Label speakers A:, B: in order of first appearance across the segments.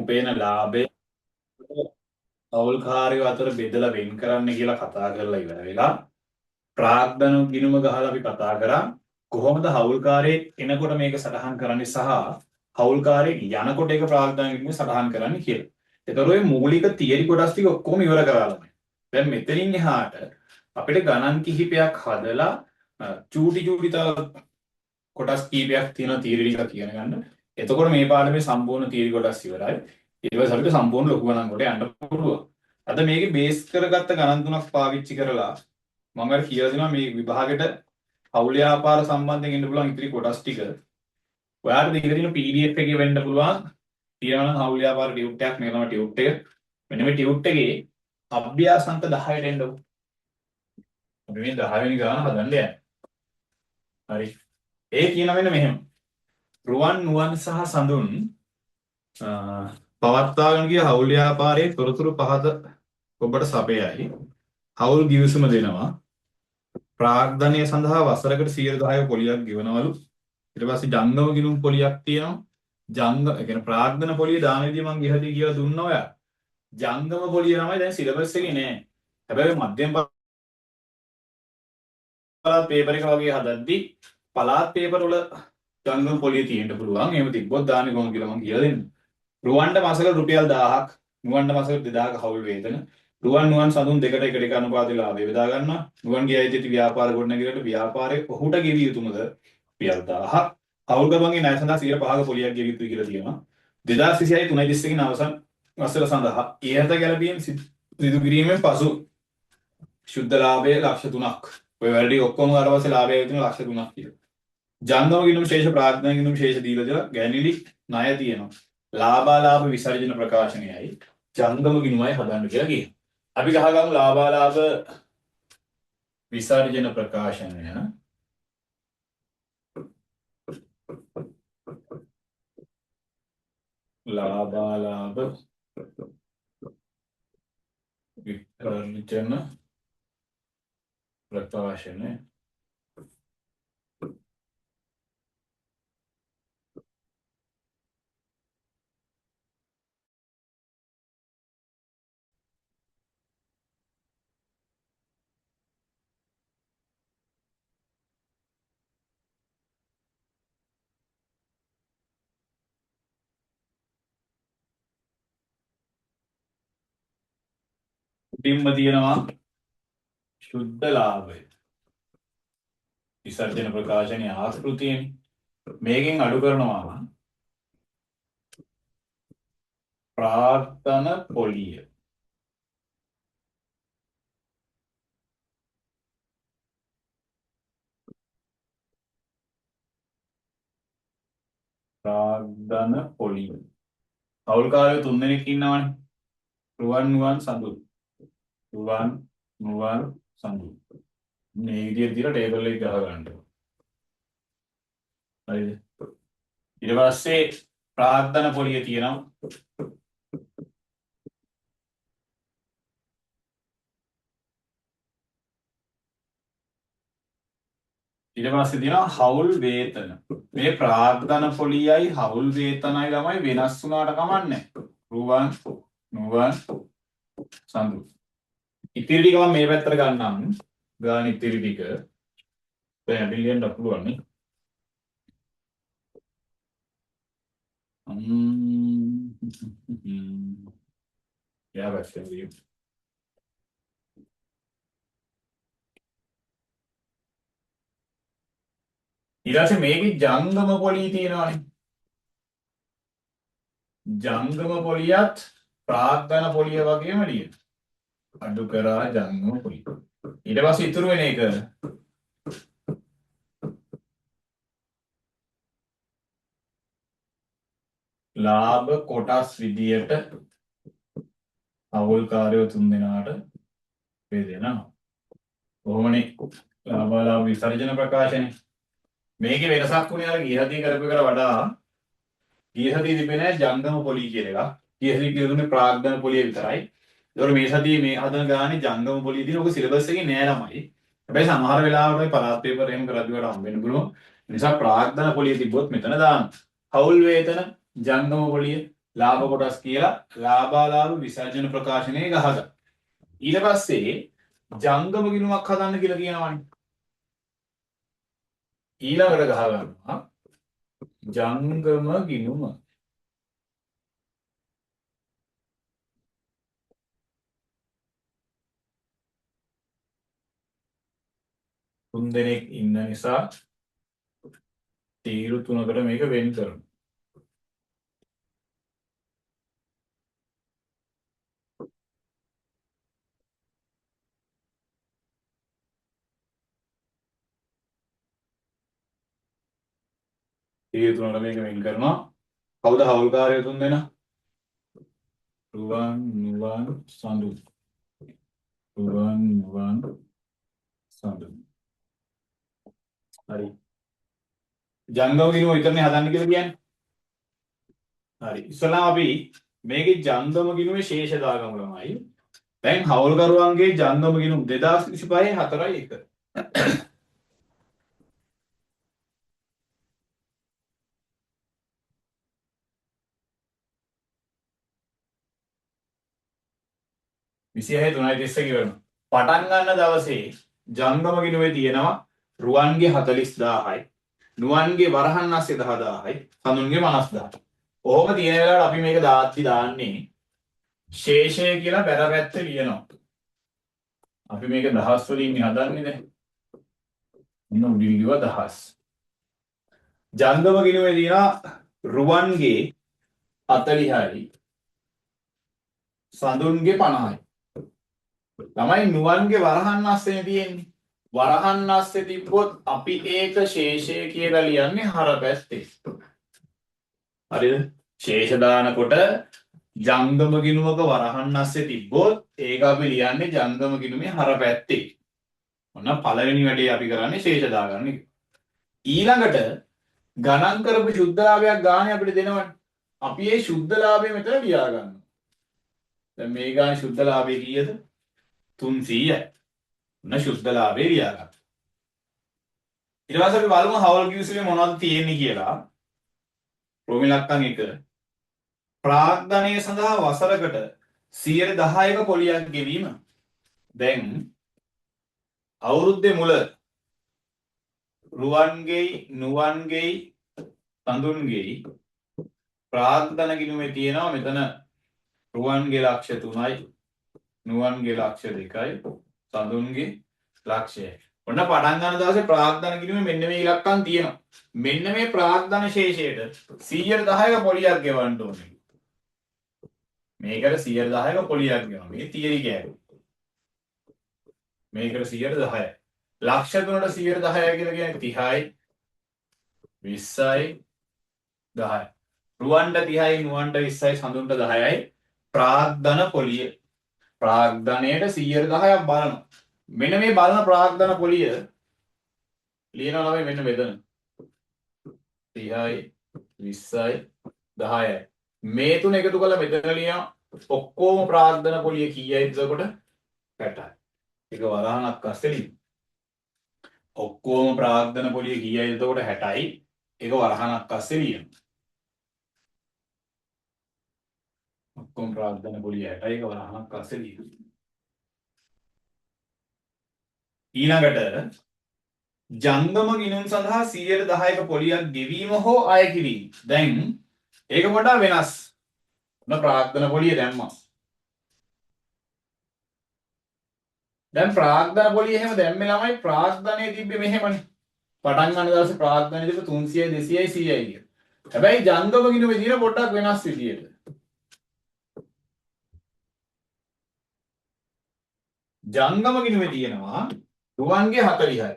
A: උපේන ලාභය හවුල්කාරයෝ අතර බෙදලා වෙන් කරන්න කියලා කතා කරලා ඉවර වෙලා ප්‍රාග්ධන ගිණුම ගහලා අපි කතා කරා කොහොමද හවුල්කාරයෙක් එනකොට මේක සටහන් කරන්නේ සහ හවුල්කාරයෙක් යනකොට ඒක ප්‍රාග්ධන ගිණුම සටහන් කරන්නේ කියලා. ඒතර ඔය මූලික තියරි කොටස් ටික ඔක්කොම ඉවර කරලා දැන් මෙතනින් එහාට අපිට ගණන් කිහිපයක් හදලා චූටි චූටි කොටස් කීපයක් තියෙන තියරි ටික කියන ගන්න. එතකොට මේ පාඩමේ සම්පූර්ණ තියරි කොටස් ඉවරයි. ඊට පස්සේ අපිට සම්පූර්ණ ලොකු ගණන් කොට යන්න පුළුවන්. අද මේකේ බේස් කරගත්ත ගණන් තුනක් පාවිච්චි කරලා මම අර කියලා දෙනවා මේ විභාගෙට හවුල් ව්‍යාපාර සම්බන්ධයෙන් ඉන්න පුළුවන් ඉතිරි කොටස් ටික. ඔයාලට මේක තියෙන PDF එකේ වෙන්න පුළුවන්. තියෙනවා නම් හවුල් ව්‍යාපාර ටියුට් එකක් මේ තමයි ටියුට් එක. මෙන්න මේ ටියුට් එකේ අභ්‍යාසංක 10ට එන්න ඕන. අපි මේ 10 වෙනි ගාන හදන්න යන්නේ. හරි. ඒ කියන මෙන්න මෙහෙම. රුවන් නුවන් සහ සඳුන් පවත්වාගෙන ගිය හවුල් ව්‍යාපාරයේ තොරතුරු පහත ඔබට සපයයි. හවුල් ගිවිසුම දෙනවා. ප්‍රාග්ධනය සඳහා වසරකට 110 පොලියක් ගෙවනවලු. ඊට පස්සේ ජංගම ගිණුම් පොලියක් තියෙනවා. ඒ කියන්නේ ප්‍රාග්ධන පොලිය දානෙදී මම ගිහදී කියලා දුන්නා ඔයා. ජංගම පොලිය තමයි දැන් සිලබස් එකේ නෑ. හැබැයි මධ්‍යම පළාත් පේපර් එක වගේ හදද්දී පළාත් පේපර් වල ජංගම පොලිය තියෙන්න පුළුවන්. එහෙම තිබ්බොත් දාන්නේ කොහොමද කියලා මම කියලා දෙන්නම්. රුවන්ට මාසෙකට රුපියල් 1000ක්, නුවන්ට මාසෙකට 2000ක හවුල් වේතන. රුවන් නුවන් සඳුන් දෙකට එකට අනුපාතය ලාභය බෙදා ගන්නවා. නුවන්ගේ අයිති ව්‍යාපාර ගොඩනැගිල්ලට ව්‍යාපාරයේ ඔහුට ගෙවිය යුතුමද රුපියල් 1000ක්. හවුල් කරුවන්ගේ ණය සඳහා 105ක පොලියක් ගෙවිය යුතුයි කියලා තියෙනවා. 2026 3:30 කින් අවසන් වසර සඳහා ඉහත ගැලපීම් සිදු කිරීමෙන් පසු ශුද්ධ ලාභය ලක්ෂ 3ක්. ඔය වැඩි ඔක්කොම ඊට පස්සේ ලාභය තියෙන ලක්ෂ 3ක් කියලා. ජංගම ගිණුම් ශේෂ ප්‍රාග්ධන ගිණුම් ශේෂ දීලා දාලා ගැනිලි ණය තියෙනවා. ලාභාලාභ විසර්ජන ප්‍රකාශනයයි ජංගම ගිණුමයි හදන්න කියලා කියනවා. අපි ගහගමු ලාභාලාභ විසර්ජන ප්‍රකාශනය. ලාභාලාභ විසර්ජන ප්‍රකාශනය ටිම්ම තියෙනවා ශුද්ධ ලාභය විසර්ජන ප්‍රකාශනයේ ආකෘතියෙන් මේකෙන් අඩු කරනවා ප්‍රාර්ථන පොලිය. ප්‍රාර්ථන පොලිය. හවුල්කාරයෝ 3 දෙනෙක් ඉන්නවනේ. රුවන් නුවන් සඳුන්. රුවන් නුවන් සඳුන්. මේ විදිහට දිලා ටේබල් එක ගහ ගන්න. හරිද? ඊට පස්සේ ප්‍රාර්ථන පොලිය තියෙනවා. ඊට පස්සේ තියෙනවා හවුල් වේතන. මේ ප්‍රාර්ථන පොලියයි හවුල් වේතනයි ළමයි වෙනස් වුණාට කමන්නේ. රුවන් නුවන් සඳුන්. ඉතිරි ටික මම මේ පැත්තට ගන්නම්. ගාන ඉතිරි ටික දැන් බිලියන් පුළුවන් නේ. Yeah, that's the view. ඊළඟට මේකේ ජංගම පොලිය තියෙනවානේ. ජංගම පොලියත් ප්‍රාග්ධන පොලිය වගේම ලියන. අඩු කරා ජංගම පොලිය. ඊට පස්සේ ඉතුරු වෙන එක ලාභ කොටස් විදියට අවුල්කාරයෝ 3 දෙනාට බෙදෙනවා. කොහොමනේ ලාභාලාභ විසර්ජන ප්‍රකාශනේ. මේකේ වෙනසක් වුණේ අර ගියහදී කරපු එකට වඩා ගියහදී තිබෙන්නේ ජංගම පොලිය කියලා එකක්. ගියහදී කියුනේ ප්‍රාග්ධන පොලිය විතරයි. ඒතකොට මේ සතියේ මේ හදන ගානේ ජංගම පොලිය දින ඔක සිලබස් එකේ නෑ ළමයි. හැබැයි සමහර වෙලාවට ඔය පළාත් පේපර් එහෙම කරද්දී වල හම්බෙන්න පුළුවන්. ඒ නිසා ප්‍රාග්ධන පොලිය තිබ්බොත් මෙතන දාන්න. හවුල් වේතන ජංගම පොලිය ලාභ කොටස් කියලා ලාභාලාභ විසර්ජන ප්‍රකාශනයේ ගහගන්න. ඊට පස්සේ ජංගම ගිණුමක් හදන්න කියලා කියනවනේ. ඊළඟට ගහගන්නවා ජංගම ගිණුම. තුන් දෙනෙක් ඉන්න නිසා තීරු තුනකට මේක වෙන් කරනවා. තීරු තුනකට මේක වෙන් කරනවා. කවුද හවුල්කාරය තුන් දෙනා? රුවන් නුවන් සඳු. රුවන් නුවන් සඳු. හරි. ජංගම ගිණුම විතරනේ හදන්න කියලා කියන්නේ. හරි. ඉස්සලා අපි මේකේ ජංගම ගිණුමේ ශේෂ දාගමු ළමයි. දැන් හවුල්කරුවන්ගේ ජංගම ගිණුම 2025 4යි 1. විසිහේ 3.30 ඉවරන. පටන් ගන්න දවසේ ජංගම ගිණුමේ තියෙනවා රුවන්ගේ 40000යි, නුවන්ගේ වරහන් අස්සේ 10000යි, සඳුන්ගේ 50000යි. ඔහොම තියෙන වෙලාවට අපි මේක දාන්නේ ශේෂය කියලා බැර පැත්තේ ලියනවා. අපි මේක දහස් වලින් හදන්නේ දැන්. මොන උඩින් ලියුව දහස්. ජංගම ගිණුමේ තියෙනවා රුවන්ගේ 40යි, සඳුන්ගේ 50යි. ළමයි නුවන්ගේ වරහන් අස්සේ තියෙන්නේ. වරහන් අස්සේ තිබ්බොත් අපි ඒක ශේෂය කියලා ලියන්නේ හර පැත්තේ. හරිද? ශේෂ දානකොට ජංගම ගිණුමක වරහන් අස්සේ තිබ්බොත් ඒක අපි ලියන්නේ ජංගම ගිණුමේ හර පැත්තේ. ඔන්න පළවෙනි වැඩේ අපි කරන්නේ ශේෂ දාගන්න එක. ඊළඟට ගණන් කරපු සුද්ධ ලාභයක් ගානේ අපිට දෙනවනේ. අපි මේ සුද්ධ ලාභය මෙතන ලියා ගන්නවා. දැන් මේ ගානේ සුද්ධ ලාභය කීයද? 300යි. ඔන්න සුද්ධ ලාභය ලියා ගන්න. ඊට පස්සේ අපි බලමු හවල් කිව්සුවේ මොනවද තියෙන්නේ කියලා. රෝමි ලක්කම් 1 ප්‍රාග්ධනය සඳහා වසරකට 10%ක පොලියක් ගෙවීම. දැන් අවුරුද්දේ මුල රුවන්ගෙයි නුවන්ගෙයි සඳුන්ගෙයි ප්‍රාග්ධන ගිණුමේ තියෙනවා මෙතන රුවන්ගේ ලක්ෂ 3යි, නුවන්ගේ ලක්ෂ 2යි, සඳුන්ගේ ලක්ෂයයි. ඔන්න පටන් ගන්න දවසේ ප්‍රාග්ධන ගිණුමේ මෙන්න මේ ඉලක්කම් තියෙනවා. මෙන්න මේ ප්‍රාග්ධන ශේෂයට 110ක පොලියක් ගෙවන්න ඕනේ. මේකට 110ක පොලියක් ගෙවනවා. මේ තියරි කෑම. මේකට 110යි. ලක්ෂ 3ට 110යි කියලා කියන්නේ 30යි, 20යි, 10යි. රුවන්ට 30යි, නුවන්ට 20යි, සඳුන්ට 10යි. ප්‍රාග්ධන පොලිය. ප්‍රාග්ධනයට 110ක් බලනවා. මෙන්න මේ බලන ප්‍රාග්ධන පොලිය ලියනවා ළමයි මෙන්න මෙතන. 30යි, 20යි, 10යි. මේ තුන එකතු කරලා මෙතන ලියනවා. ඔක්කොම ප්‍රාග්ධන පොලිය කීයයිද එතකොට? 60යි. ඒක වරහණක් අස්සේ ලියන්න. ඔක්කොම ප්‍රාග්ධන පොලිය කීයයිද එතකොට 60යි. ඒක වරහණක් අස්සේ ලියන්න. ඔක්කොම ප්‍රාග්ධන පොලිය 60යි. ඒක වරහණක් අස්සේ ලියන්න. ඊළඟට ජංගම ගිණුම් සඳහා 110ක පොලියක් ගෙවීම හෝ අය කිරීම. දැන් ඒක පොඩ්ඩක් වෙනස්. මොන ප්‍රාග්ධන පොලිය දැම්මා. දැන් ප්‍රාග්ධන පොලිය එහෙම දැම්මේ ළමයි ප්‍රාග්ධනයේ තිබ්බේ මෙහෙමනේ. පටන් ගන්න දවසේ ප්‍රාග්ධනයේ තිබ්බ 300යි 200යි 100යි කියන. හැබැයි ජංගම ගිණුමේ තියෙන පොඩ්ඩක් වෙනස් විදියට. ජංගම ගිණුමේ තියෙනවා රුවන්ගේ 40යි.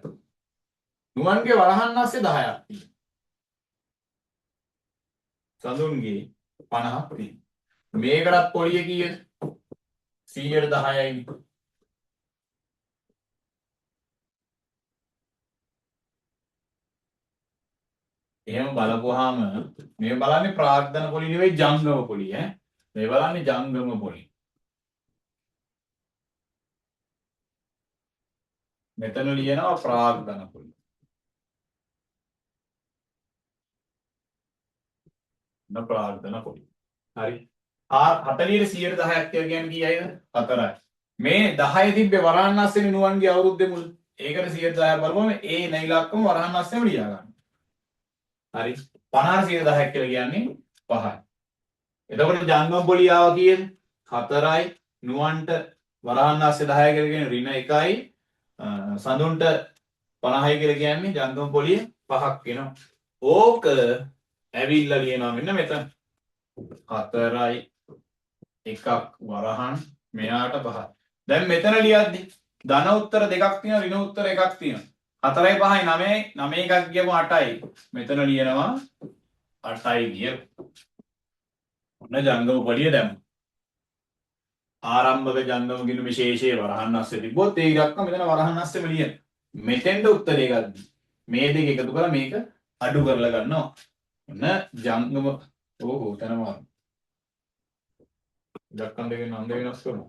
A: නුවන්ගේ වරහන් අස්සේ 10ක් තියෙනවා. සඳුන්ගේ 50ක් තියෙනවා. මේකටත් පොලිය කීයද? 110යි. එහෙම බලපුවාම මේ බලන්නේ ප්‍රාග්ධන පොලිය නෙවෙයි ජංගම පොලිය ඈ. මේ බලන්නේ ජංගම පොලිය. මෙතන ලියනවා ප්‍රාග්ධන පොලිය. ප්‍රාග්ධන පොලිය. හරි. 40ට 10ක් කියලා කියන්නේ කීයද? 4යි. මේ 10 තිබ්බේ වරහන් අස්සෙනේ නුවන්ගේ අවුරුද්දේ මුල. ඒකට 10ක් බලපුවම ඒ න ඉලක්කම වරහන් අස්සෙම ලියා ගන්න. හරි. 50ට 10ක් කියලා කියන්නේ 5යි. එතකොට ජංගම පොලිය ආවා කීයද? 4යි. නුවන්ට වරහන් අස්සේ 10 කියලා කියන්නේ ඍණ 1යි. සඳුන්ට 50යි කියලා කියන්නේ ජංගම පොලිය 5ක් වෙනවා. ඕක ඇවිල්ලා ලියනවා මෙන්න මෙතන. 4යි 1ක් වරහන් මෙයාට 5යි. දැන් මෙතන ලියද්දි ධන උත්තර දෙකක් තියෙනවා ඍණ උත්තර එකක් තියෙනවා. 4යි 5යි 9යි 9 එකක් ගියම 8යි. මෙතන ලියනවා 8යි කියලා. ඔන්න ජංගම පොලිය දැම්මා. ආරම්භක ජංගම ගිණුම විශේෂයේ වරහන් අස්සේ තිබ්බොත් ඒ ඉලක්ක මෙතන වරහන් අස්සෙම ලියන්න. මෙතෙන්ට උත්තරේ ගන්න. මේ දෙක එකතු කරලා මේක අඩු කරලා ගන්නවා. ඔන්න ජංගම ඕහෝ තනම ඉලක්කම් දෙකෙන් නම් දෙක වෙනස් කරනවා.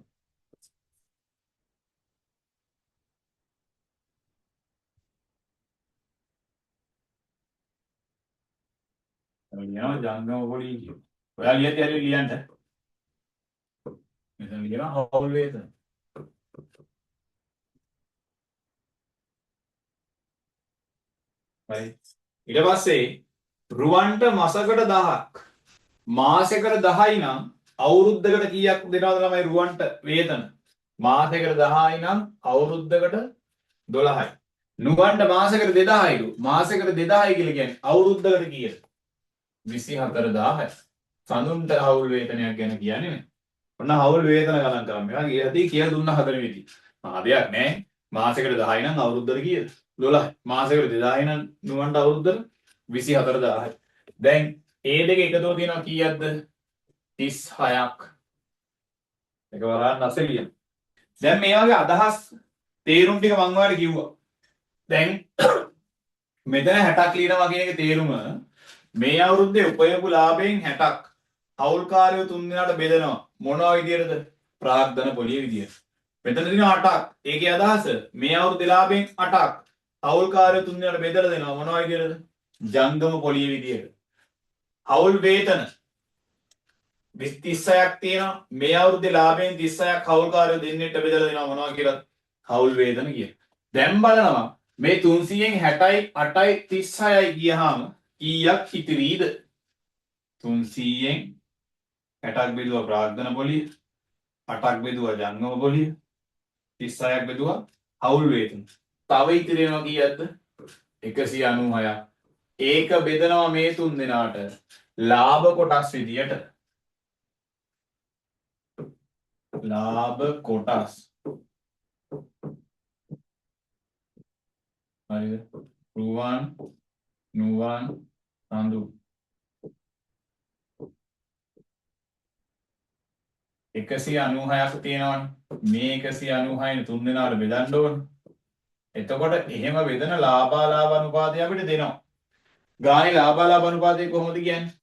A: ලියනවා ජංගම පොලිය කියනවා. ඔයා ලියද්දි හරි ලියන්න. මෙතන ලියනවා හවුල් වේතන. හරි. ඊට පස්සේ රුවන්ට මාසකට 1000ක් මාසෙකට 10යි නම් අවුරුද්දකට කීයක් දෙනවද ළමයි රුවන්ට වේතන? මාසෙකට 10යි නම් අවුරුද්දකට 12යි. නුවන්ට මාසෙකට 2000යිලු. මාසෙකට 2000යි කියලා කියන්නේ අවුරුද්දකට කීයද? 24000යි. සඳුන්ට හවුල් වේතනයක් ගැන කියන්නේ නේ. ඔන්න හවුල් වේතන ගණන් කරමු. මේවා ගියදී කියලා දුන්න හතර විදි. ආදයක් නැහැ. මාසෙකට 10යි නම් අවුරුද්දට කීයද? 12යි. මාසෙකට 2000යි නම් නුවන්ට අවුරුද්දට 24000යි. දැන් ඒ දෙක එකතුව තියෙනවා කීයක්ද? 36ක්. ඒක වරහන් අස්සේ ලියන්න. දැන් මේ වගේ අදහස් තේරුම් ටික මම ඔයාලට කිව්වා. දැන් මෙතන 60ක් ලියනවා කියන එක තේරුම මේ අවුරුද්දේ උපයපු ලාභයෙන් 60ක් හවුල්කාරයෝ 3 දිනකට බෙදනවා. මොනවා විදියටද? ප්‍රාග්ධන පොලිය විදියට. මෙතන තියෙනවා 8ක්. ඒකේ අදහස මේ අවුරුද්දේ ලාභයෙන් 8ක් හවුල්කාරයෝ 3 දිනකට බෙදලා දෙනවා. මොනවා විදියටද? ජංගම පොලිය විදියට. හවුල් වේතන 36ක් තියෙනවා. මේ අවුරුද්දේ ලාභයෙන් 36ක් හවුල්කාරයෝ දෙන්නෙට බෙදලා දෙනවා. මොනවා කියලාද? හවුල් වේතන කියන. දැන් බලනවා මේ 300න් 60යි 8යි 36යි ගියහම කීයක් ඉතිරිද? 300න් 60ක් බෙදුවා ප්‍රාග්ධන පොලිය, 8ක් බෙදුවා ජංගම පොලිය, 36ක් බෙදුවා හවුල් වේතන. තව ඉතිරි වෙනවා කීයක්ද? 196ක්. ඒක බෙදනවා මේ 3 දෙනාට ලාභ කොටස් විදියට. ලාභ කොටස්. හරිද? රුවන්, නුවන්, සඳු. 196ක් තියෙනවනේ. මේ 196න් 3 දෙනාට බෙදන්න ඕනේ. එතකොට එහෙම බෙදන ලාභාලාභ අනුපාතය අපිට දෙනවා. ගානේ ලාභාලාභ අනුපාතය කොහොමද කියන්නේ?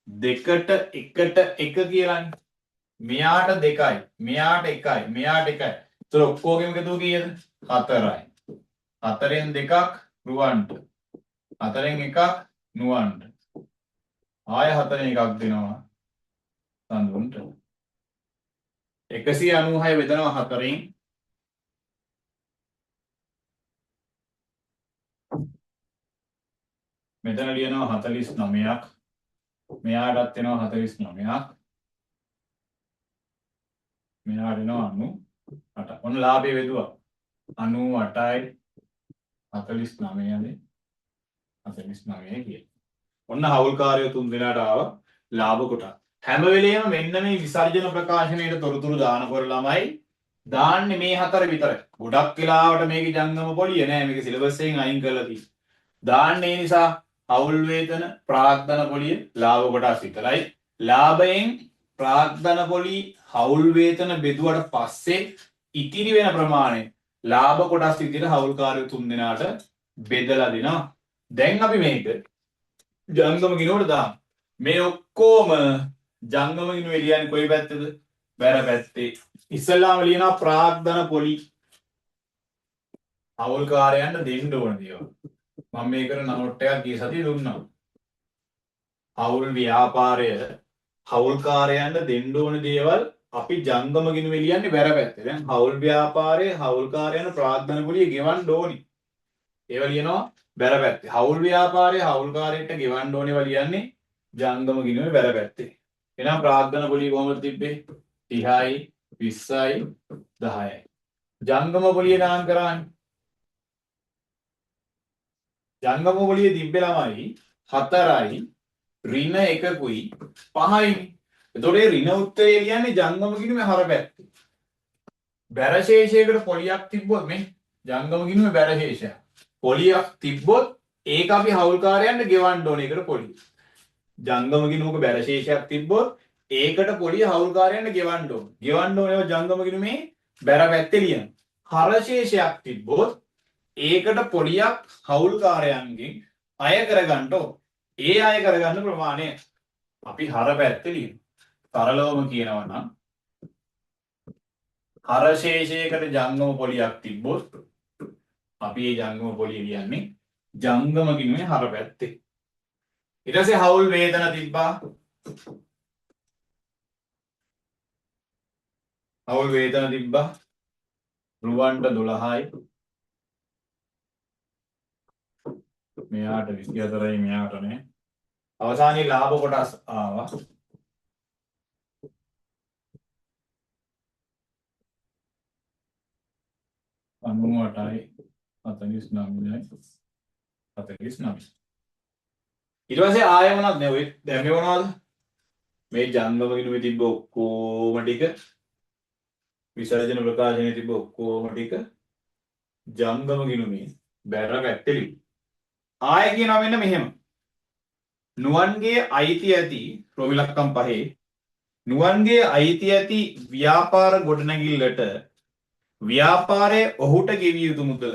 A: 2ට 1ට 1 කියලානේ. මෙයාට 2යි, මෙයාට 1යි, මෙයාට 1යි. ඒතර ඔක්කොගෙම එකතුව කීයද? 4යි. 4න් 2ක් රුවන්ට. 4න් 1ක් නුවන්ට. ආය 4න් 1ක් දෙනවා සඳුන්ට. 196 බෙදනවා 4න්. මෙතන ලියනවා 49ක්. මෙයාටත් එනවා 49ක්. මෙයාට එනවා 98. ඔන්න ලාභය බෙදුවා. 98යි 49යි 49 කියලා. ඔන්න හවුල්කාරයෝ 3 දෙනාට ආව ලාභ කොටස්. හැම වෙලේම මෙන්න මේ විසර්ජන ප්‍රකාශනයේ තොරතුරු දානකොට ළමයි දාන්නේ මේ හතර විතරයි. ගොඩක් වෙලාවට මේකේ ජංගම පොලිය නෑ. මේක සිලබස් එකෙන් අයින් කරලා තියෙන්නේ. දාන්නේ නිසා හවුල් වේතන ප්‍රාග්ධන පොලිය ලාභ කොටස් විතරයි. ලාභයෙන් ප්‍රාග්ධන පොලි හවුල් වේතන බෙදුවට පස්සේ ඉතිරි වෙන ප්‍රමාණය ලාභ කොටස් විදිහට හවුල්කාරයෝ 3 දෙනාට බෙදලා දෙනවා. දැන් අපි මේක ජංගම ගිණුවට දාමු. මේ ඔක්කොම ජංගම ගිණුව එළියන්නේ කොයි පැත්තේද? බැර පැත්තේ. ඉස්සල්ලාම ලියනවා ප්‍රාග්ධන පොලි හවුල්කාරයන්ට දෙන්න ඕන දේවල්. මම මේකට නෝට් එකක් ගිය සතියේ දුන්නා. හවුල් ව්‍යාපාරය හවුල්කාරයන්ට දෙන්න ඕන දේවල් අපි ජංගම ගිණුමේ ලියන්නේ බැර පැත්තේ. දැන් හවුල් ව්‍යාපාරයේ හවුල්කාරයන් ප්‍රාග්ධන කුලිය ගෙවන්න ඕනි. ඒවා ලියනවා බැර පැත්තේ. හවුල් ව්‍යාපාරයේ හවුල්කාරයෙක්ට ගෙවන්න ඕනේවා ලියන්නේ ජංගම ගිණුමේ බැර පැත්තේ. එහෙනම් ප්‍රාග්ධන කුලිය කොහොමද තිබ්බේ? 30යි 20යි 10යි. ජංගම කුලිය දාන් කරන්නේ. ජංගම කුලිය තිබ්බේ ළමයි 4යි ඍණ 1කුයි 5යි. එතකොට ඒ ඍණ උත්තරය කියන්නේ ජංගම ගිණුමේ හර පැත්තේ. බැරශේෂයකට පොලියක් තිබ්බොත් මේ ජංගම ගිණුමේ බැරශේෂයක්. පොලියක් තිබ්බොත් ඒක අපි හවුල්කාරයන්ට ගෙවන්න ඕනේ ඒකට පොලිය. ජංගම ගිණුමක බැරශේෂයක් තිබ්බොත් ඒකට පොලිය හවුල්කාරයන්ට ගෙවන්න ඕනේ. ගෙවන්න ඕනේ ජංගම ගිණුමේ බැර පැත්තේ ලියන්න. හරශේෂයක් තිබ්බොත් ඒකට පොලියක් හවුල්කාරයන්ගෙන් අය කරගන්න ඕනේ. ඒ අය කරගන්න ප්‍රමාණය අපි හර පැත්තේ ලියමු. තරලවම කියනවා නම් හරශේෂයකට ජංගම පොලියක් තිබ්බොත් අපි මේ ජංගම පොලිය කියන්නේ ජංගම ගිණුමේ හර පැත්තේ. ඊට පස්සේ හවුල් වේදන තිබ්බා. හවුල් වේදන තිබ්බා. රුවන්ට 12යි. මෙයාට 24යි මෙයාට නේ. අවසානයේ ලාභ කොටස් ආවා. අනුවටයි 49යි 49. ඊට පස්සේ ආයෙ මොනවද නේ ඔය දැන් මේ මොනවද මේ ජංගම ගිණුමේ තිබ්බ ඔක්කොම ටික විසර්ජන ප්‍රකාශනයේ තිබ්බ ඔක්කොම ටික ජංගම ගිණුමේ බැර පැත්තේ ලියු. ආයෙ කියනවා මෙන්න මෙහෙම. නුවන්ගේ අයිති ඇති රොමිලක්කම් පහේ නුවන්ගේ අයිති ඇති ව්‍යාපාර ගොඩනැගිල්ලට ව්‍යාපාරයේ ඔහුට ගෙවිය යුතු මුදල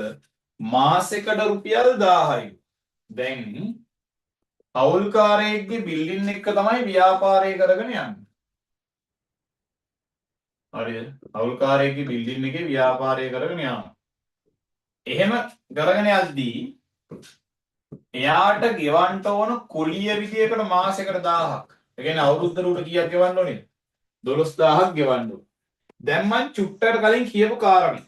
A: මාසෙකට රුපියල් 1000යි. දැන් හවුල්කාරයෙක්ගේ බිල්ඩින් එක තමයි ව්‍යාපාරය කරගෙන යන්නේ. හරිද? හවුල්කාරයෙක්ගේ බිල්ඩින් එකේ ව්‍යාපාරය කරගෙන යනවා. එහෙම කරගෙන යද්දී එයාට ගෙවන්න ඕන කුලිය විදියකට මාසෙකට 1000ක්. ඒ කියන්නේ අවුරුද්දට උඩ කීයක් ගෙවන්න ඕනේ? 12000ක් ගෙවන්න ඕනේ. දැන් මං චුට්ටකට කලින් කියපු කාරණේ.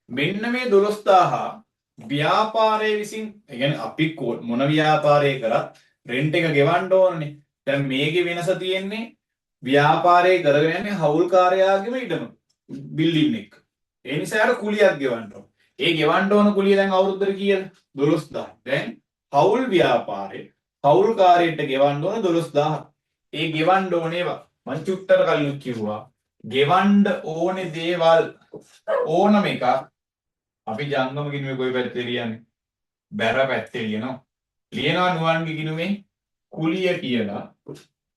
A: මෙන්න මේ 12000 ව්‍යාපාරයේ විසින් ඒ කියන්නේ අපි මොන ව්‍යාපාරය කරත් රෙන්ට් එක ගෙවන්න ඕනනේ. දැන් මේකේ වෙනස තියෙන්නේ ව්‍යාපාරය කරගෙන යන්නේ හවුල්කාරයාගේම ඉඩම බිල්ඩින් එක. ඒ නිසා යාට කුලියක් ගෙවන්න ඕන. ඒ ගෙවන්න ඕන කුලිය දැන් අවුරුද්දට කීයද? 12000. දැන් හවුල් ව්‍යාපාරේ හවුල්කාරයෙක්ට ගෙවන්න ඕන 12000. ඒ ගෙවන්න ඕනේ ඒවා මං චුට්ටකට කලින් කිව්වා. ගෙවන්න ඕනේ දේවල් ඕනම එකක් අපි ජංගම ගිණුමේ කොයි පැත්තේ ලියන්නේ? බැර පැත්තේ ලියනවා. ලියනවා නුවන්ගේ ගිණුමේ කුලිය කියලා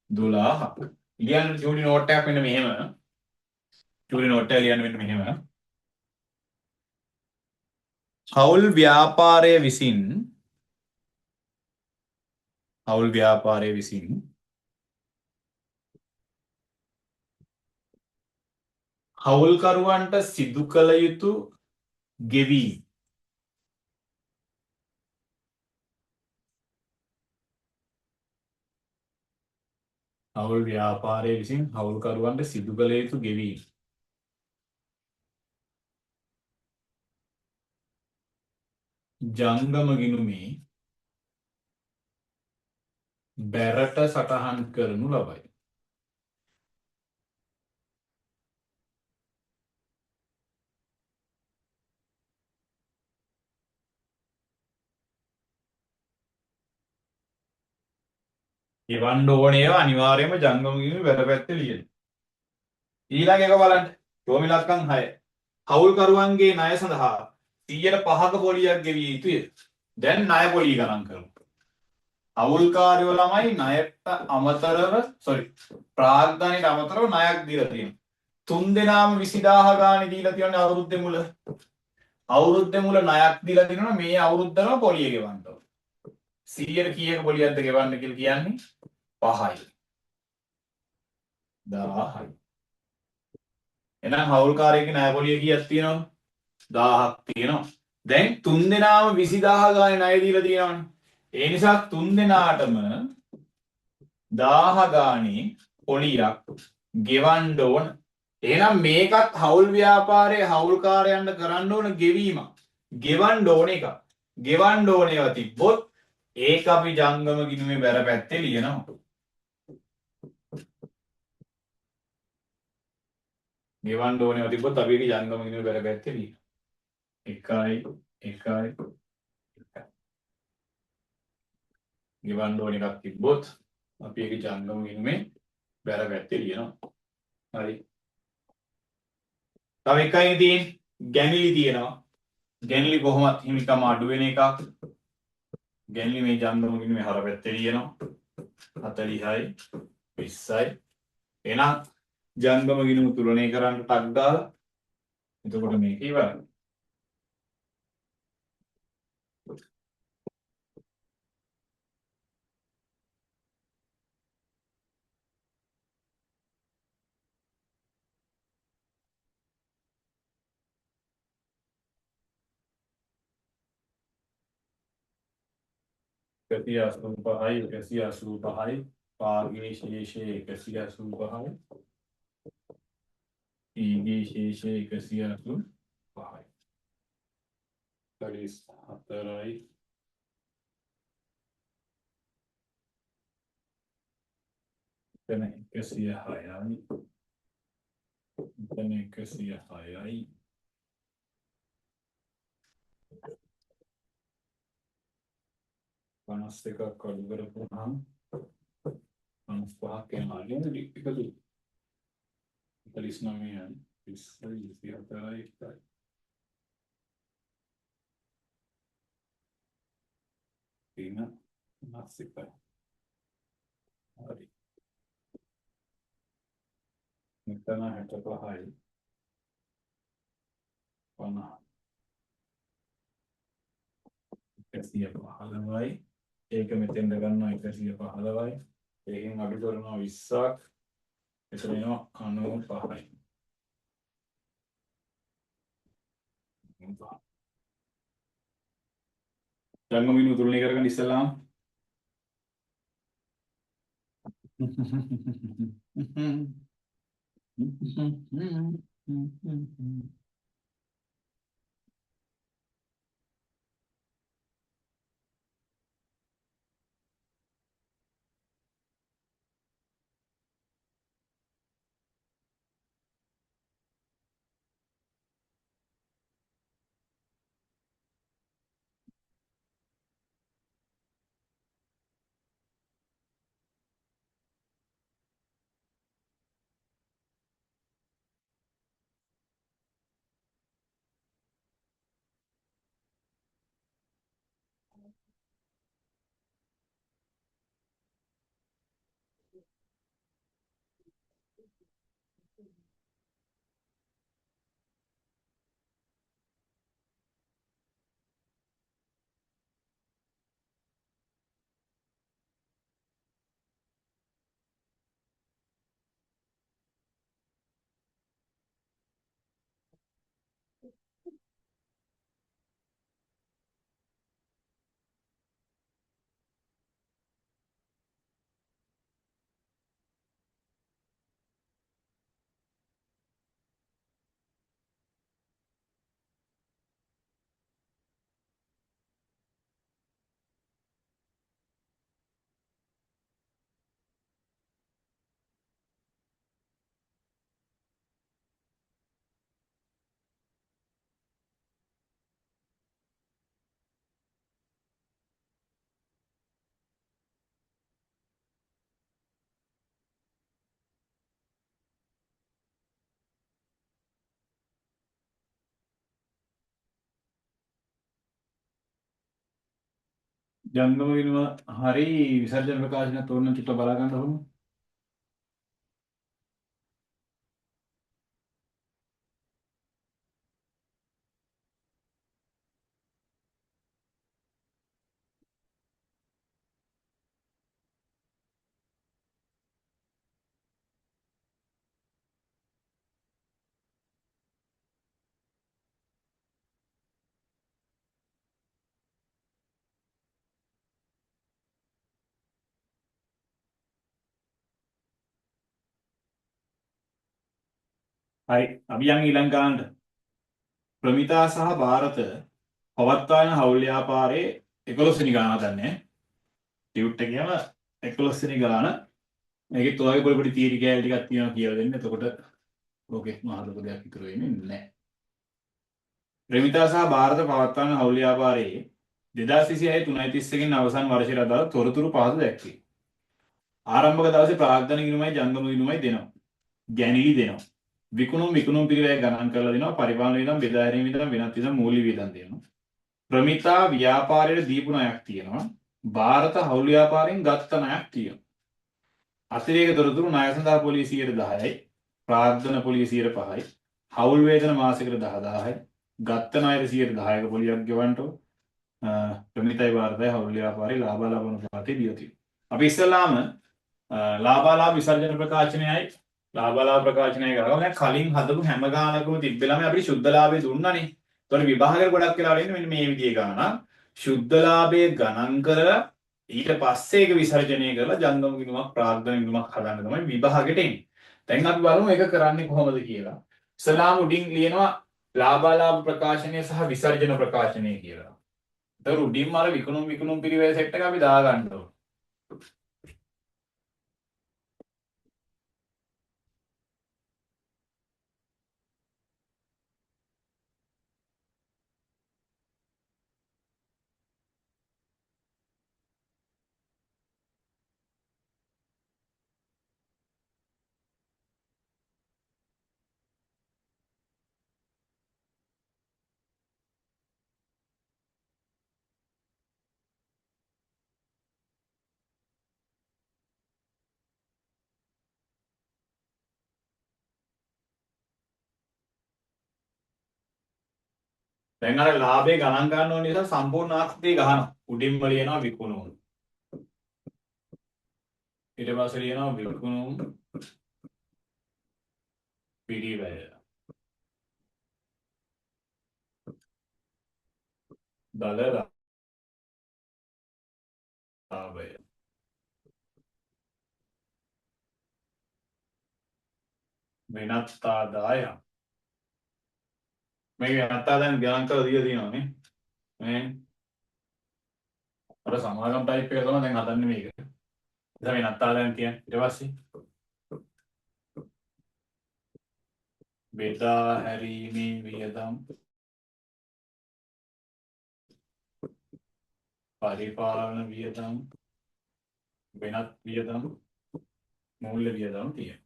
A: 12ක්. ලියන්න චූටි නෝට් එකක් මෙන්න මෙහෙම. චූටි නෝට් එක ලියන්න මෙන්න මෙහෙම. හවුල් ව්‍යාපාරයේ විසින් හවුල්කරුවන්ට සිදු කළ යුතු ගෙවීම් හවුල් ව්‍යාපාරයේ විසින් හවුල්කරුවන්ට සිදු කළ යුතු ගෙවීම් ජංගම ගිණුමේ බැරට සටහන් කරනු ලබයි. ගෙවන්න ඕනේ ඒවා අනිවාර්යයෙන්ම ජංගම ගිණුමේ බැර පැත්තේ ලියන්න. ඊළඟ එක බලන්න. රෝමි ලක්කම් 6. හවුල්කරුවන්ගේ ණය සඳහා 105ක පොලියක් ගෙවිය යුතුය. දැන් ණය පොලිය ගණන් කරමු. හවුල්කාරයෝ ළමයි ණයට අමතරව ප්‍රාග්ධනයට අමතරව ණයක් දීලා තියෙනවා. තුන් දෙනාම 20000 ගානේ දීලා තියෙනවා අවුරුද්දේ මුල. අවුරුද්දේ මුල ණයක් දීලා තිනවා මේ අවුරුද්දම පොලිය ගෙවන්න ඕන. 100ට කීයක පොලියක්ද ගෙවන්න කියලා කියන්නේ 5යි. 1000යි. එහෙනම් හවුල්කාරයෙක්ගේ ණය පොලිය කීයක් තියෙනවද? 1000ක් තියෙනවා. දැන් තුන් දෙනාම 20000 ගානේ ණය දීලා තියෙනවනේ. ඒ නිසා තුන් දෙනාටම 1000 ගානේ පොලියක් ගෙවන්න ඕන. එහෙනම් මේකත් හවුල් ව්‍යාපාරයේ හවුල්කාරයන්ට කරන්න ඕන ගෙවීමක්. ගෙවන්න ඕන එක. ගෙවන්න ඕන ඒවා තිබ්බොත් ඒක අපි ජංගම ගිණුමේ බැර පැත්තේ ලියනවා. ගෙවන්න ඕන ඒවා තිබ්බොත් අපි ඒක ජංගම ගිණුමේ බැර පැත්තේ ලියනවා. 1 ගෙවන්න ඕන එකක් තිබ්බොත් අපි ඒක ජංගම ගිණුමේ බැර පැත්තේ ලියනවා. හරි. තව එකයි තියෙන්නේ ගැණිලි තියෙනවා. ගැණිලි කොහොමත් හිමිකම අඩු වෙන එකක්. ගැණිලි මේ ජංගම ගිණුමේ හර පැත්තේ ලියනවා. 40යි 20යි. එහෙනම් ජංගම ගිණුම තුලනය කරන්න ටක් දාලා එතකොට මේක ඉවරයි. එකසිය අසූ පහයි 185යි පාගේ ශේෂය 185යි ඊගේ ශේෂය 185යි 44යි එතන 106යි එතන 106යි 51ක් අඩු කරපුවාම 55ක් එනවා නේද එකතු 49යි 20යි 24යි 1යි තින 51යි හරි මෙතන 65යි 50 115යි ඒක මෙතෙන්ද ගන්නවා 115යි ඒකෙන් අඩු කරනවා 20ක් එතන එනවා 95යි ජංගම ගිණුම තුලනය කරගන්න ඉස්සෙල්ලාම ජංගම ගිණුම හරි විසර්ජන ප්‍රකාශන තෝරන චිත්ත බලා ගන්න ඕන හරි අපි යන් ඊළඟ ගානට ප්‍රමිතා සහ ಭಾರತ පවත්වාන හවුල් ව්‍යාපාරයේ 11 වෙනි ගාන දන්නේ ටියුට් එකේම 11 වෙනි ගාන මේකෙත් ඔයගේ පොඩි පොඩි තීරි කෑලි ටිකක් තියෙනවා කියලා දෙන්න. එතකොට ඕකෙත් මහ ලොකු දෙයක් ඉතුරු වෙන්නේ නැහැ. ප්‍රමිතා සහ ಭಾರತ පවත්වාන හවුල් ව්‍යාපාරයේ 2026 3:31 අවසන් වර්ෂයට අදාළ තොරතුරු පහත දැක්වේ. ආරම්භක දවසේ ප්‍රාග්ධන ගිණුමයි ජංගම ගිණුමයි දෙනවා. ගැනීලි දෙනවා. විකුණුම් පිරිවැය ගණන් කරලා දෙනවා. පරිපාලන වියදම් බෙදා හැරීම වියදම් වෙනත් වියදම් මූල්‍ය වියදම් දෙනවා. ප්‍රමිතා ව්‍යාපාරයට දීපු ණයක් තියෙනවා. ಭಾರತ හවුල් ව්‍යාපාරයෙන් ගත්ත ණයක් තියෙනවා. අතිරේක තොරතුරු ණය සඳහා පොලිය 10%යි. ප්‍රාග්ධන පොලිය 5%යි. හවුල් වේතන මාසෙකට 10000යි. ගත්ත ණයට 10%ක පොලියක් ගෙවන්න ප්‍රමිතයි ಭಾರತයි හවුල් ව්‍යාපාරේ ලාභ අනුපාතය දීලා තියෙනවා. අපි ඉස්සෙල්ලාම ලාභාලාභ විසර්ජන ප්‍රකාශනයයි ලාභාලාභ ප්‍රකාශනය කරගමු. දැන් කලින් හදපු හැම ගානකම තිබ්බෙලාම අපිට සුද්ධ ලාභය දුන්නානේ. ඒතකොට විභාගවල ගොඩක් වෙලා ඉන්නේ මෙන්න මේ විදිහේ ගානක්. සුද්ධ ලාභය ගණන් කරලා ඊට පස්සේ ඒක විසර්ජනය කරලා ජංගම ගිණුමක් ප්‍රාග්ධන ගිණුමක් හදන්න තමයි විභාගෙට එන්නේ. දැන් අපි බලමු ඒක කරන්නේ කොහොමද කියලා. ඉස්ලාම් උඩින් ලියනවා ලාභාලාභ ප්‍රකාශනය සහ විසර්ජන ප්‍රකාශනය කියලා. ඒතර උඩින්ම අර විකුණුම් පිරිවෙල සෙට් එක අපි දාගන්න ඕනේ. දැන් අර ලාභය ගණන් ගන්න ඕන නිසා සම්පූර්ණ ආකෘතිය ගහනවා. උඩින්ම ලියනවා විකුණුම්. ඊට පස්සේ ලියනවා විකුණුම් පිරිවැය. දල ලාභය. වෙනත් ආදායම්. මේක වෙනත් ආදායම් ගණන් කරලා දීලා තියෙනවා නේ. මේ අර සමාගම් ටයිප් එක තමයි දැන් හදන්නේ මේක. ඉතින් වෙනත් ආදායම් කියන්නේ ඊට පස්සේ බෙදා හැරීමේ වියදම් පරිපාලන වියදම් වෙනත් වියදම් මූල්‍ය වියදම් තියෙනවා.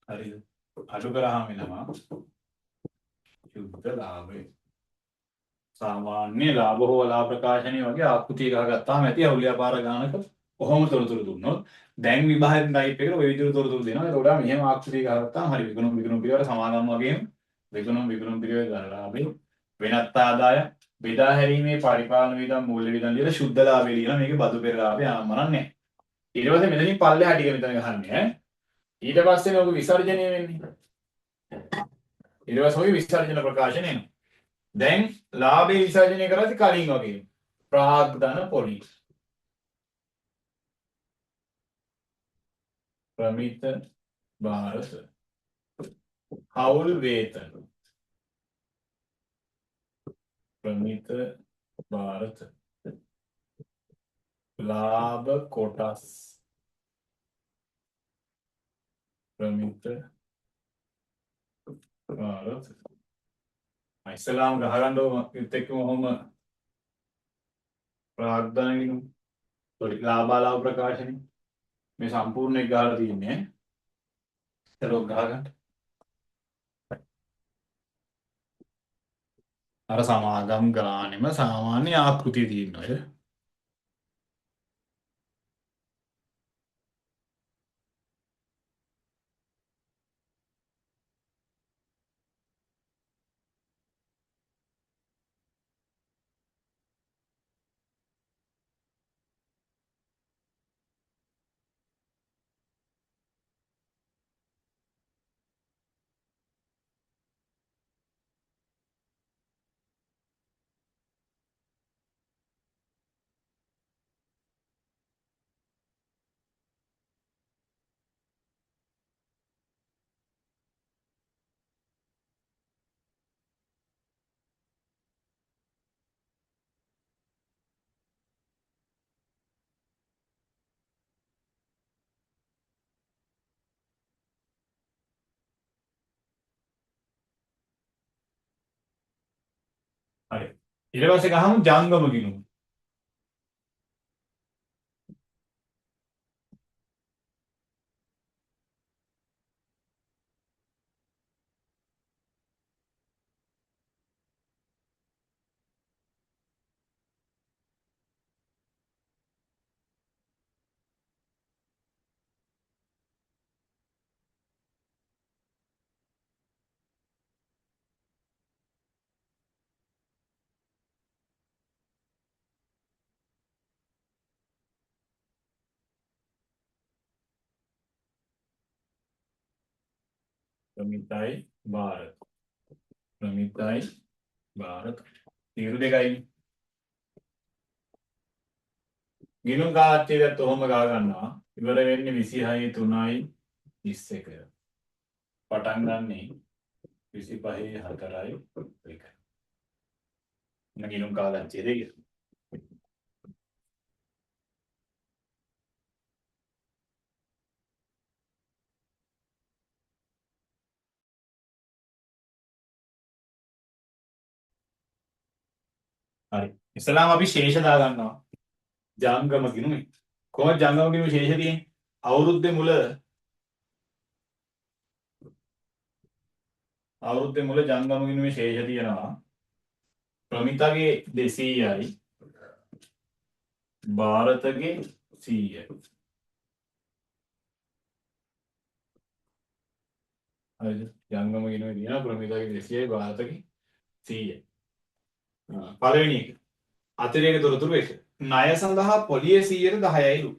A: හරිද? අඩු කරාම වෙනවා සුද්ධ ලාභය. සාමාන්‍ය ලාභ හෝ ලාභ ප්‍රකාශනය වගේ ආකෘතිය ගහගත්තාම ඇති අවුල් ව්‍යාපාර ගානක කොහොම තොරතුරු දුන්නොත් දැන් විභාගයෙන් ටයිප් එකට ඔය විදිහට තොරතුරු දෙනවා. ඒකට මෙහෙම ආකෘතිය ගහගත්තාම හරි විකුණුම් පිරිවෙල සමාගම් වගේම විකුණුම් පිරිවෙල ලාභේ වෙනත් ආදායම් බෙදා හැරීමේ පරිපාලන වියදම් මූල්‍ය වියදම් ලියලා සුද්ධ ලාභය ලියලා මේකේ බදු පෙර ලාභය ආමරන්නේ. ඊට පස්සේ මෙතනින් පල්ලෙහා ටික මෙතන ගහන්නේ ඈ. ඊට පස්සේ මේක විසර්ජනය වෙන්නේ. ඊට පස්සේ ඔය විසර්ජන ප්‍රකාශන එනවා. දැන් ලාභේ විසර්ජනය කරද්දී කලින් වගේ ප්‍රාග්ධන පොලි ප්‍රමිත ಭಾರತ හවුල් වේතන ප්‍රමිත ಭಾರತ ලාභ කොටස් ප්‍රමිත ಭಾರತ ඉස්ලාම් ගහගන්න ඕනෙත් එක්කම ඔහොම ප්‍රාග්ධන ගිණුම් ලාභාලාභ ප්‍රකාශනය මේ සම්පූර්ණ එක ගහලා තියෙන්නේ ඒක ගහගන්න අර සමාගම් ගානෙම සාමාන්‍ය ආකෘතිය තියෙනවා. ඊට පස්සේ ගහමු ජංගම ගිණුම. ප්‍රමිතයි භාරත. ප්‍රමිතයි භාරත. තීරු දෙකයි. ගිණුම් කාච්චියත් ඔහොම ගා ගන්නවා. ඉවර වෙන්නේ 26 3යි 21. පටන් ගන්නෙ 25 4යි 1. ගිණුම් කාච්චිය දෙක. හරි. ඉස්සලාම අපි ශේෂ දා ගන්නවා. ජංගම ගිණුමේ. කොහොමද ජංගම ගිණුමේ ශේෂ තියෙන්නේ? අවුරුද්දේ මුල ජංගම ගිණුමේ ශේෂ තියෙනවා. ප්‍රමිතගේ 200යි භාරතගේ 100යි. හරිද? ජංගම ගිණුමේ තියෙනවා ප්‍රමිතගේ 200යි භාරතගේ 100යි. පළවෙනි එක. අතිරේක තොරතුරු 1. ණය සඳහා පොලිය 10%යිලු.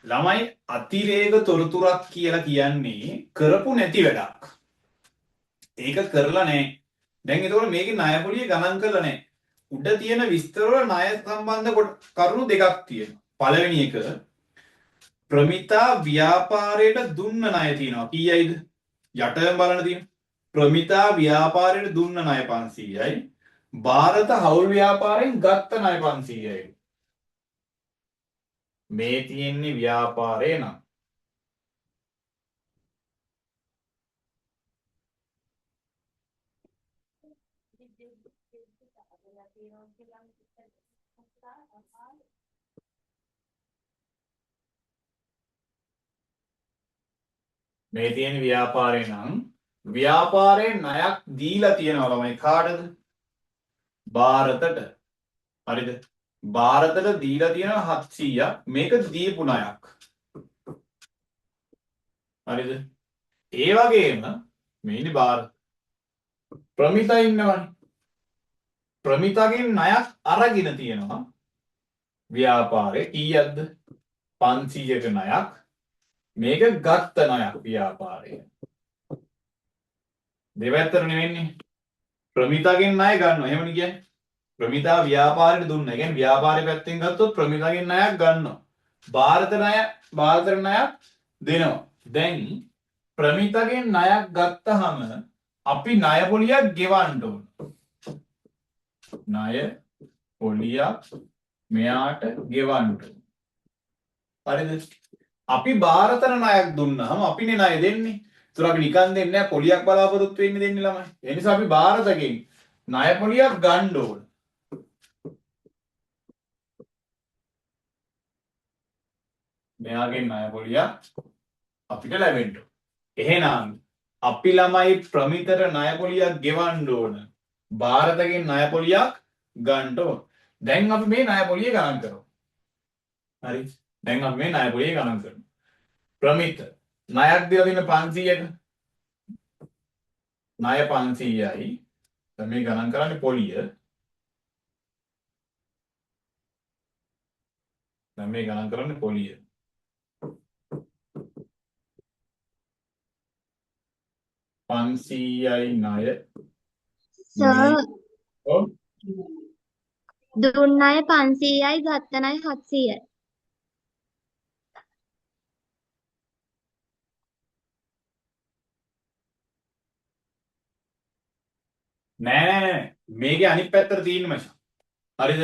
A: ළමයි අතිරේක තොරතුරක් කියලා කියන්නේ කරපු නැති වැඩක්. ඒක කරලා නැහැ. දැන් එතකොට මේකේ ණය පොලිය ගණන් කරලා නැහැ. උඩ තියෙන විස්තර වල ණය සම්බන්ධ කරුණු දෙකක් තියෙනවා. පළවෙනි එක ප්‍රමිතා ව්‍යාපාරයට දුන්න ණය තියෙනවා. කීයයිද? යටම බලන්න තියෙනවා. ප්‍රමිතා ව්‍යාපාරයට දුන්න ණය 500යි. භාරත හවුල් ව්‍යාපාරයෙන් ගත්ත ණය 500යි. මේ තියෙන්නේ ව්‍යාපාරේ නම් මේ තියෙන ව්‍යාපාරේ නම් ව්‍යාපාරේ ණයක් දීලා තියෙනවා ළමයි කාටද? භාරතට. හරිද? භාරතට දීලා තියෙනවා 700ක්. මේක දීපු ණයක්. හරිද? ඒ වගේම මේ ඉන්නේ භාරත. ප්‍රමිතා ඉන්නවනේ. ප්‍රමිතාගෙන් ණයක් අරගෙන තියෙනවා. ව්‍යාපාරේ කීයක්ද? 500ක ණයක්. මේක ගත්ත ණයක් ව්‍යාපාරයේ. දෙවැත්තට නෙවෙන්නේ. ප්‍රමිතාගෙන් ණය ගන්නවා. එහෙමනේ කියන්නේ. ප්‍රමිතා ව්‍යාපාරයට දුන්නා. කියන්නේ ව්‍යාපාරේ පැත්තෙන් ගත්තොත් ප්‍රමිතාගෙන් ණයක් ගන්නවා. භාරතට ණයක් දෙනවා. දැන් ප්‍රමිතාගෙන් ණයක් ගත්තාම අපි ණය පොලියක් ගෙවන්න ඕන. ණය පොලියක් මෙයාට ගෙවන්න ඕන. හරිද? අපි භාරතට ණයක් දුන්නාම අපිනේ ණය දෙන්නේ. ඒතර අපි නිකන් දෙන්නේ නැහැ පොලියක් බලාපොරොත්තු වෙන්නේ දෙන්නේ ළමයි. ඒ නිසා අපි භාරතගෙන් ණය පොලියක් ගන්න ඕන. මෙයාගෙන් ණය පොලියක් අපිට ලැබෙන්න ඕන. එහෙනම් අපි ළමයි ප්‍රමිතට ණය පොලියක් ගෙවන්න ඕන. භාරතගෙන් ණය පොලියක් ගන්න ඕන. දැන් අපි මේ ණය පොලිය ගණන් කරමු. හරි. දැන් අපි මේ ණය පොලිය ගණන් කරමු. ප්‍රමිත ණයක් දීලා තියෙන 500ක ණය 500යි. දැන් මේ ගණන් කරන්නේ පොලිය. දැන් මේ ගණන් කරන්නේ පොලිය. 500යි ණය.
B: සර්
A: ඔව්.
B: දුන්න අය 500යි ගත්ත අය 700යි.
A: නෑ මේකේ අනිත් පැත්තට තියෙන මචං. හරිද?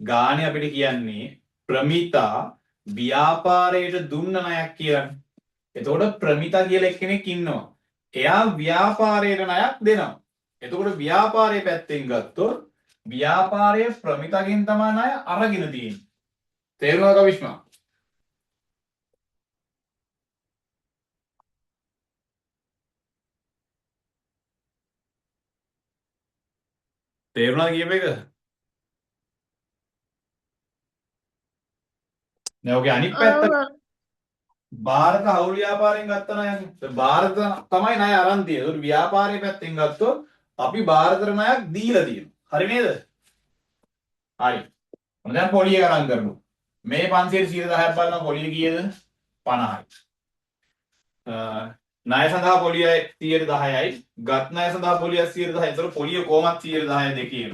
A: ගානේ අපිට කියන්නේ ප්‍රමිතා ව්‍යාපාරයට දුන්න ණයක් කියලානේ. එතකොට ප්‍රමිතා කියලා එක්කෙනෙක් ඉන්නවා. එයා ව්‍යාපාරයට ණයක් දෙනවා. එතකොට ව්‍යාපාරයේ පැත්තෙන් ගත්තොත් ව්‍යාපාරයේ ප්‍රමිතකින් තමයි ණය අරගෙන තියෙන්නේ. තේරුණාද කවිෂ්මා? තේරුණාද කියප එක? දැන් ඔගේ අනිත් පැත්ත
B: ඔව්
A: ಭಾರತ හවුල් ව්‍යාපාරයෙන් ගත්ත ණයනේ. ಭಾರත තමයි ණය අරන් තියෙන්නේ. ඒක ව්‍යාපාරයේ පැත්තෙන් ගත්තොත් අපි ಭಾರතට ණයක් දීලා තියෙනවා. හරි නේද? හරි. මොන දැන් පොලිය ගණන් කරමු. මේ 500 10ක් බලනවා පොලිය කීයද? 50යි. ණය සඳහා පොලිය 10%යි. ගත් ණය සඳහා පොලිය 10%යි. ඒතර පොලිය කොහොමත් 10% දෙකේම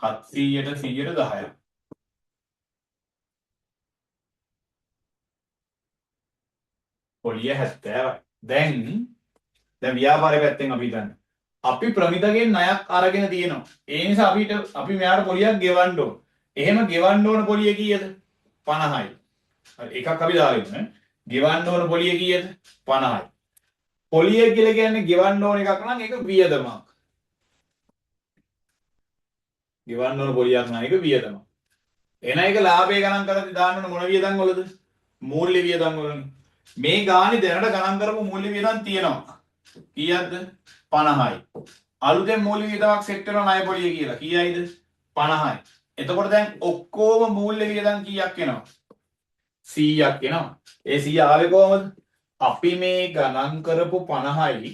A: 700ට 10ක්. පොලිය 70යි. දැන් ව්‍යාපාරය පැත්තෙන් අපි හිතන්නේ. අපි ප්‍රමිතගෙන් ණයක් අරගෙන තියෙනවා. ඒ නිසා අපි මෙයාට පොලියක් ගෙවන්න ඕන. එහෙම ගෙවන්න ඕන පොලිය කීයද? 50යි. හරි එකක් අපි දාලා ඉන්න. ගෙවන්න ඕන පොලිය කීයද? 50යි. පොලිය කියලා කියන්නේ ගෙවන්න ඕන එකක් නම් ඒක වියදමක්. ගෙවන්න ඕන පොලියක් නම් ඒක වියදමක්. එන එක ලාභය ගණන් කරද්දී දාන්න ඕන මොන වියදම් වලද? මූල්‍ය වියදම් වලනේ. මේ ගානේ දැනට ගණන් කරපු මූල්‍ය වියදම් තියෙනවා. කීයක්ද? 50යි. අලුතෙන් මූල්‍ය වියදමක් සෙට් කරනවා ණය පොලිය කියලා. කීයයිද? 50යි. එතකොට දැන් ඔක්කොම මූල්‍ය වියදම් කීයක් එනවා? 100ක් එනවා. ඒ 100 ආවේ කොහමද? අපි මේ ගණන් කරපු 50යි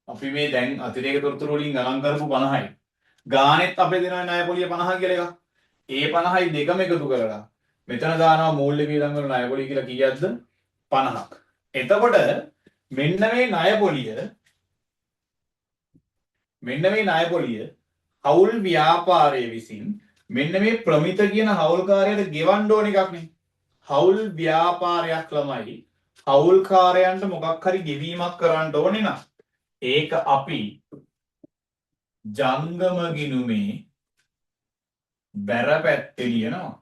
A: අපි මේ දැන් අතිරේක තොරතුරු වලින් ගණන් කරපු 50යි ගානෙත් අපේ දෙනවා ණය පොලිය 50 කියලා එකක්. ඒ 50යි දෙකම එකතු කරලා මෙතන දානවා මූල්‍ය වියදම් වල ණය පොලිය කියලා කීයක්ද? 50ක්. එතකොට මෙන්න මේ ණය පොලිය හවුල් ව්‍යාපාරයේ විසින් මෙන්න මේ ප්‍රමිත කියන හවුල්කාරයාට ගෙවන්න ඕන එකක් නේ. හවුල් ව්‍යාපාරයක් ළමයි හවුල්කාරයන්ට මොකක් හරි ගෙවීමක් කරන්න ඕනේ නම් ඒක අපි ජංගම ගිණුමේ බැර පැත්තේ ලියනවා.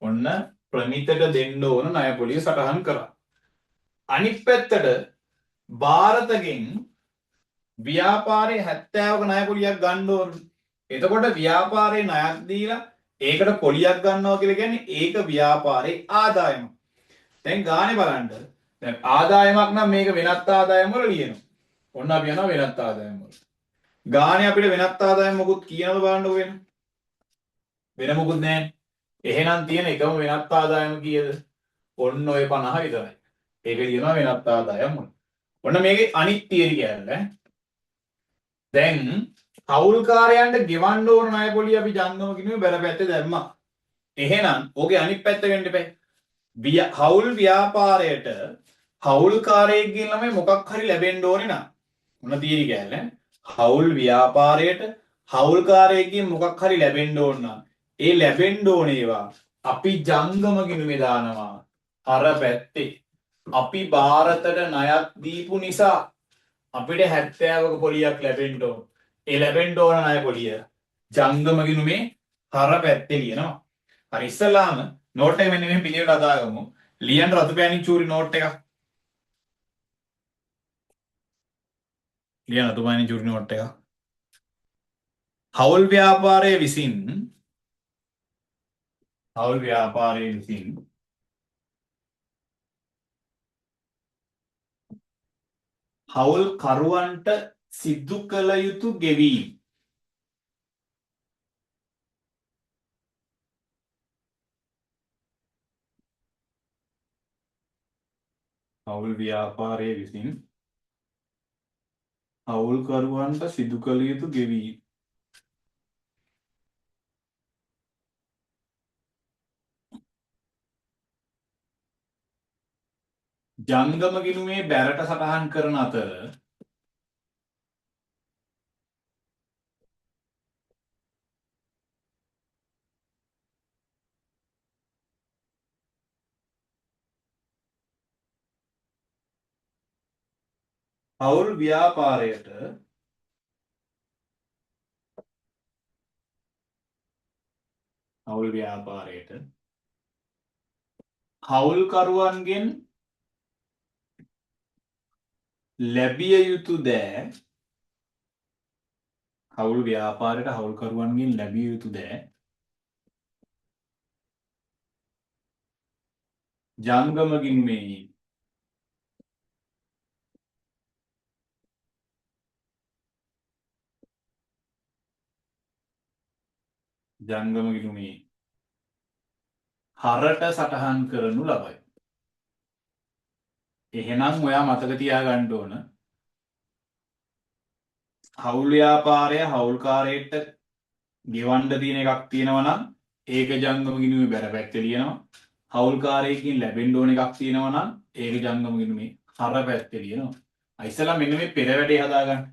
A: ඔන්න ප්‍රමිතට දෙන්න ඕන ණය පොලිය සටහන් කරා. අනිත් පැත්තට ಭಾರತගෙන් ව්‍යාපාරයේ 70ක ණය පොලියක් ගන්න ඕන. එතකොට ව්‍යාපාරේ ණයක් දීලා ඒකට පොලියක් ගන්නවා කියලා කියන්නේ ඒක ව්‍යාපාරේ ආදායම. දැන් ගානේ බලන්න. දැන් ආදායමක් නම් මේක වෙනත් ආදායම වල ලියනවා. ඔන්න අපි යනවා වෙනත් ආදායම වල. ගානේ අපිට වෙනත් ආදායම මොකුත් කියනවද බලන්නකො වෙන. වෙන මොකුත් නැහැ. එහෙනම් තියෙන එකම වෙනත් ආදායම කීයද? ඔන්න ඔය 50 විතරයි. ඒක ලියනවා වෙනත් ආදායම වල. ඔන්න මේකේ අනිත් තියරි කියන්නේ දැන් හවුල්කාරයන්ට ගෙවන්න ඕන ණය පොලිය අපි ජංගම කිනුවේ බැල පැත්තේ දැම්මා. එහෙනම් ඕකේ අනිත් පැත්ත වෙන්න එපා. හවුල් ව්‍යාපාරයට හවුල්කාරයෙක්ගෙන් ළමයි මොකක් හරි ලැබෙන්න ඕනේ නම් මොන තියරි කියන්නේ හවුල් ව්‍යාපාරයට හවුල්කාරයෙක්ගෙන් මොකක් හරි ලැබෙන්න ඕන නම් ඒ ලැබෙන්න ඕන ඒවා අපි ජංගම ගිණුමේ දානවා. අර පැත්තේ අපි ಭಾರತට ණයක් දීපු නිසා අපිට 70ක පොලියක් ලැබෙන්න ඕන. ඒ ලැබෙන්න ඕන ණය පොලිය ජංගම ගිණුමේ හර පැත්තේ ලියනවා. හරි ඉස්සලාම නෝට් එක මෙන්න මෙහෙම පිළිවෙල අදාගමු. ලියන්න රතු පෑනින් චූරි නෝට් එකක්. ලියන්න රතු පෑනින් චූරි නෝට් එකක්. හවුල් ව්‍යාපාරයේ විසින් හවුල් කරුවන්ට සිදු කළ යුතු ගෙවීම්. හවුල් ව්‍යාපාරයේ විසින් හවුල්කරුවන්ට සිදු කළ යුතු ගෙවීම්. ජංගම ගිණුමේ බැරට සටහන් කරන අතර හවුල් ව්‍යාපාරයට හවුල්කරුවන්ගෙන් ලැබිය යුතු දෑ හවුල් ව්‍යාපාරයට හවුල්කරුවන්ගෙන් ලැබිය යුතු දෑ ජංගම ගිණුමේ හරට සටහන් කරනු ලබයි. එහෙනම් ඔයා මතක තියාගන්න ඕන හවුල් ව්‍යාපාරය හවුල්කාරයට ගෙවන්න තියෙන එකක් තියෙනවා නම් ඒක ජංගම ගිණුමේ බැර පැත්තේ ලියනවා. හවුල්කාරයෙක්ගෙන් ලැබෙන්න ඕන එකක් තියෙනවා නම් ඒක ජංගම ගිණුමේ හර පැත්තේ ලියනවා. ඉස්සලා මෙන්න මේ පෙර වැඩේ හදාගන්න.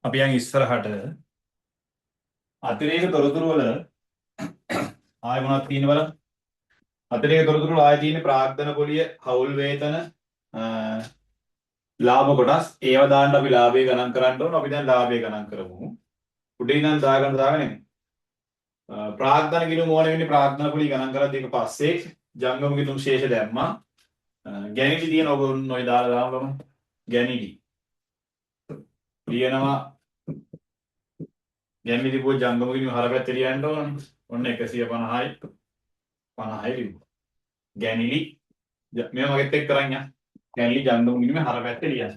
A: අපි යන් ඉස්සරහට අතිරේක තොරතුරු වල ආයෙ මොනවද තියෙන්නේ බලන්න. අතිරේක තොරතුරු වල ආයෙ තියෙන්නේ ප්‍රාග්ධන පොලිය, හවුල් වේතන, ලාභ කොටස්. ඒවා දාන්න අපි ලාභය ගණන් කරන්න ඕන. අපි දැන් ලාභය ගණන් කරමු. උඩින් ඉඳන් දාගෙන එමු. ප්‍රාග්ධන ගිණුම ඕන වෙන්නේ ප්‍රාග්ධන පොලිය ගණන් කරද්දී ඒක පස්සේ ජංගම ගිණුම් ශේෂ දැම්මා. ගැණිලි තියෙන ඔබ ඔය දාලා දාමු. ගැණිලි ලියනවා. ගැණිලි දීපුව ජංගම ගිණුම හර පැත්තේ ලියන්න ඕනේ. ඔන්න 150යි 50යි ලියුවා. ගැණිලි මේව මගෙත් එක්ක කරන් යන්න. ගැණිලි ජංගම ගිණුමේ හර පැත්තේ ලියන්න.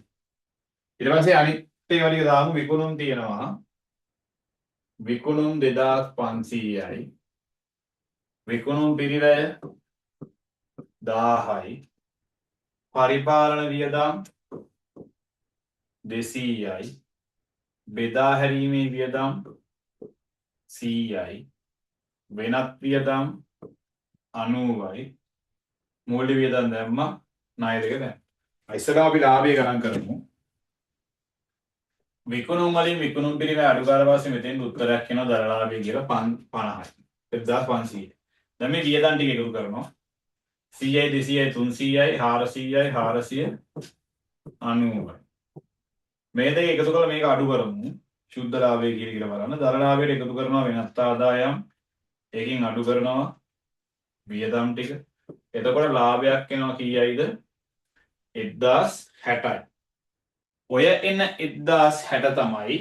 A: ඊට පස්සේ අනිත් ඒවා ටික දාමු. විකුණුම් තියෙනවා. විකුණුම් 2500යි. විකුණුම් පිරිවැය 1000යි. පරිපාලන වියදම් 200යි. බෙදා හැරීමේ වියදම් 100යි. වෙනත් වියදම් 90යි. මූල්‍ය වියදම් දැම්මා. ණය දෙක දැම්මා. ඉස්සරහා අපි ලාභය ගණන් කරමු. විකුණුම් වලින් විකුණුම් පිරිවැය අඩු කරලා පස්සේ මෙතෙන් උත්තරයක් එනවා දර ලාභය කියලා 50යි. 1500. දැන් මේ වියදම් ටික එකතු කරනවා. 100යි 200යි 300යි 400යි 490යි. මේ දෙක එකතු කරලා මේක අඩු කරමු. සුද්ධ ලාභය කියලා බලන්න. දර ලාභයට එකතු කරනවා වෙනත් ආදායම්. ඒකෙන් අඩු කරනවා වියදම් ටික. එතකොට ලාභයක් එනවා කීයයිද 1060යි. ඔය එන 1060 තමයි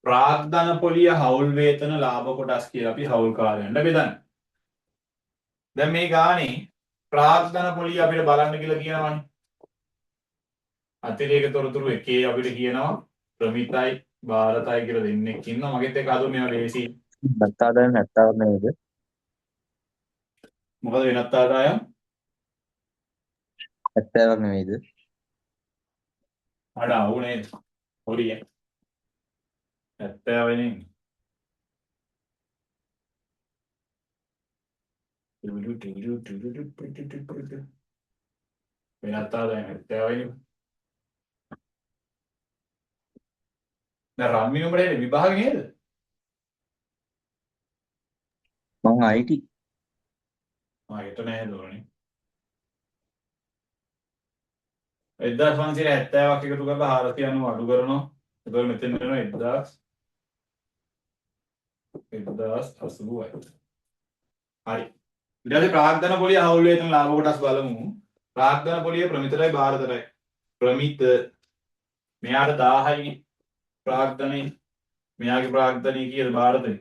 A: ප්‍රාග්ධන පොලිය හවුල් වේතන ලාභ කොටස් කියලා අපි හවුල්කාරයන්ට බෙදන්නේ. දැන් මේ ගානේ ප්‍රාග්ධන පොලිය අපිට බලන්න කියලා කියනවනේ. අතිරේක තොරතුරු එකේ අපිට කියනවා ප්‍රමිතයි භාරතයි කියලා දෙන්නෙක් ඉන්නවා. මගෙත් එක අදු මේවා ලේසි.
C: නැත්ත ආදායම 70ක් නෙමෙයිද?
A: මොකද වෙනත් ආදායම්
C: 70ක් නෙමෙයිද?
A: අඩ අවුනේ හොරිය 70 වෙනින් වෙනත් ආදායම් 70 වෙනින් දැන් රම්මි නුඹරේ විභාගෙ නේද?
C: මම IT
A: හිත නෑ දෝරනේ 1570ක් එකතු කරලා 490 අඩු කරනවා. එතකොට මෙතන වෙනවා 1080යි. හරි. ඊට පස්සේ ප්‍රාග්ධන පොලිය හවුල් වේතන ලාභ කොටස් බලමු. ප්‍රාග්ධන පොලිය ප්‍රමිතයි භාරතරයි. ප්‍රමිත මෙයාට 1000යි ප්‍රාග්ධනේ. මෙයාගේ ප්‍රාග්ධනේ කීයද භාරතේ?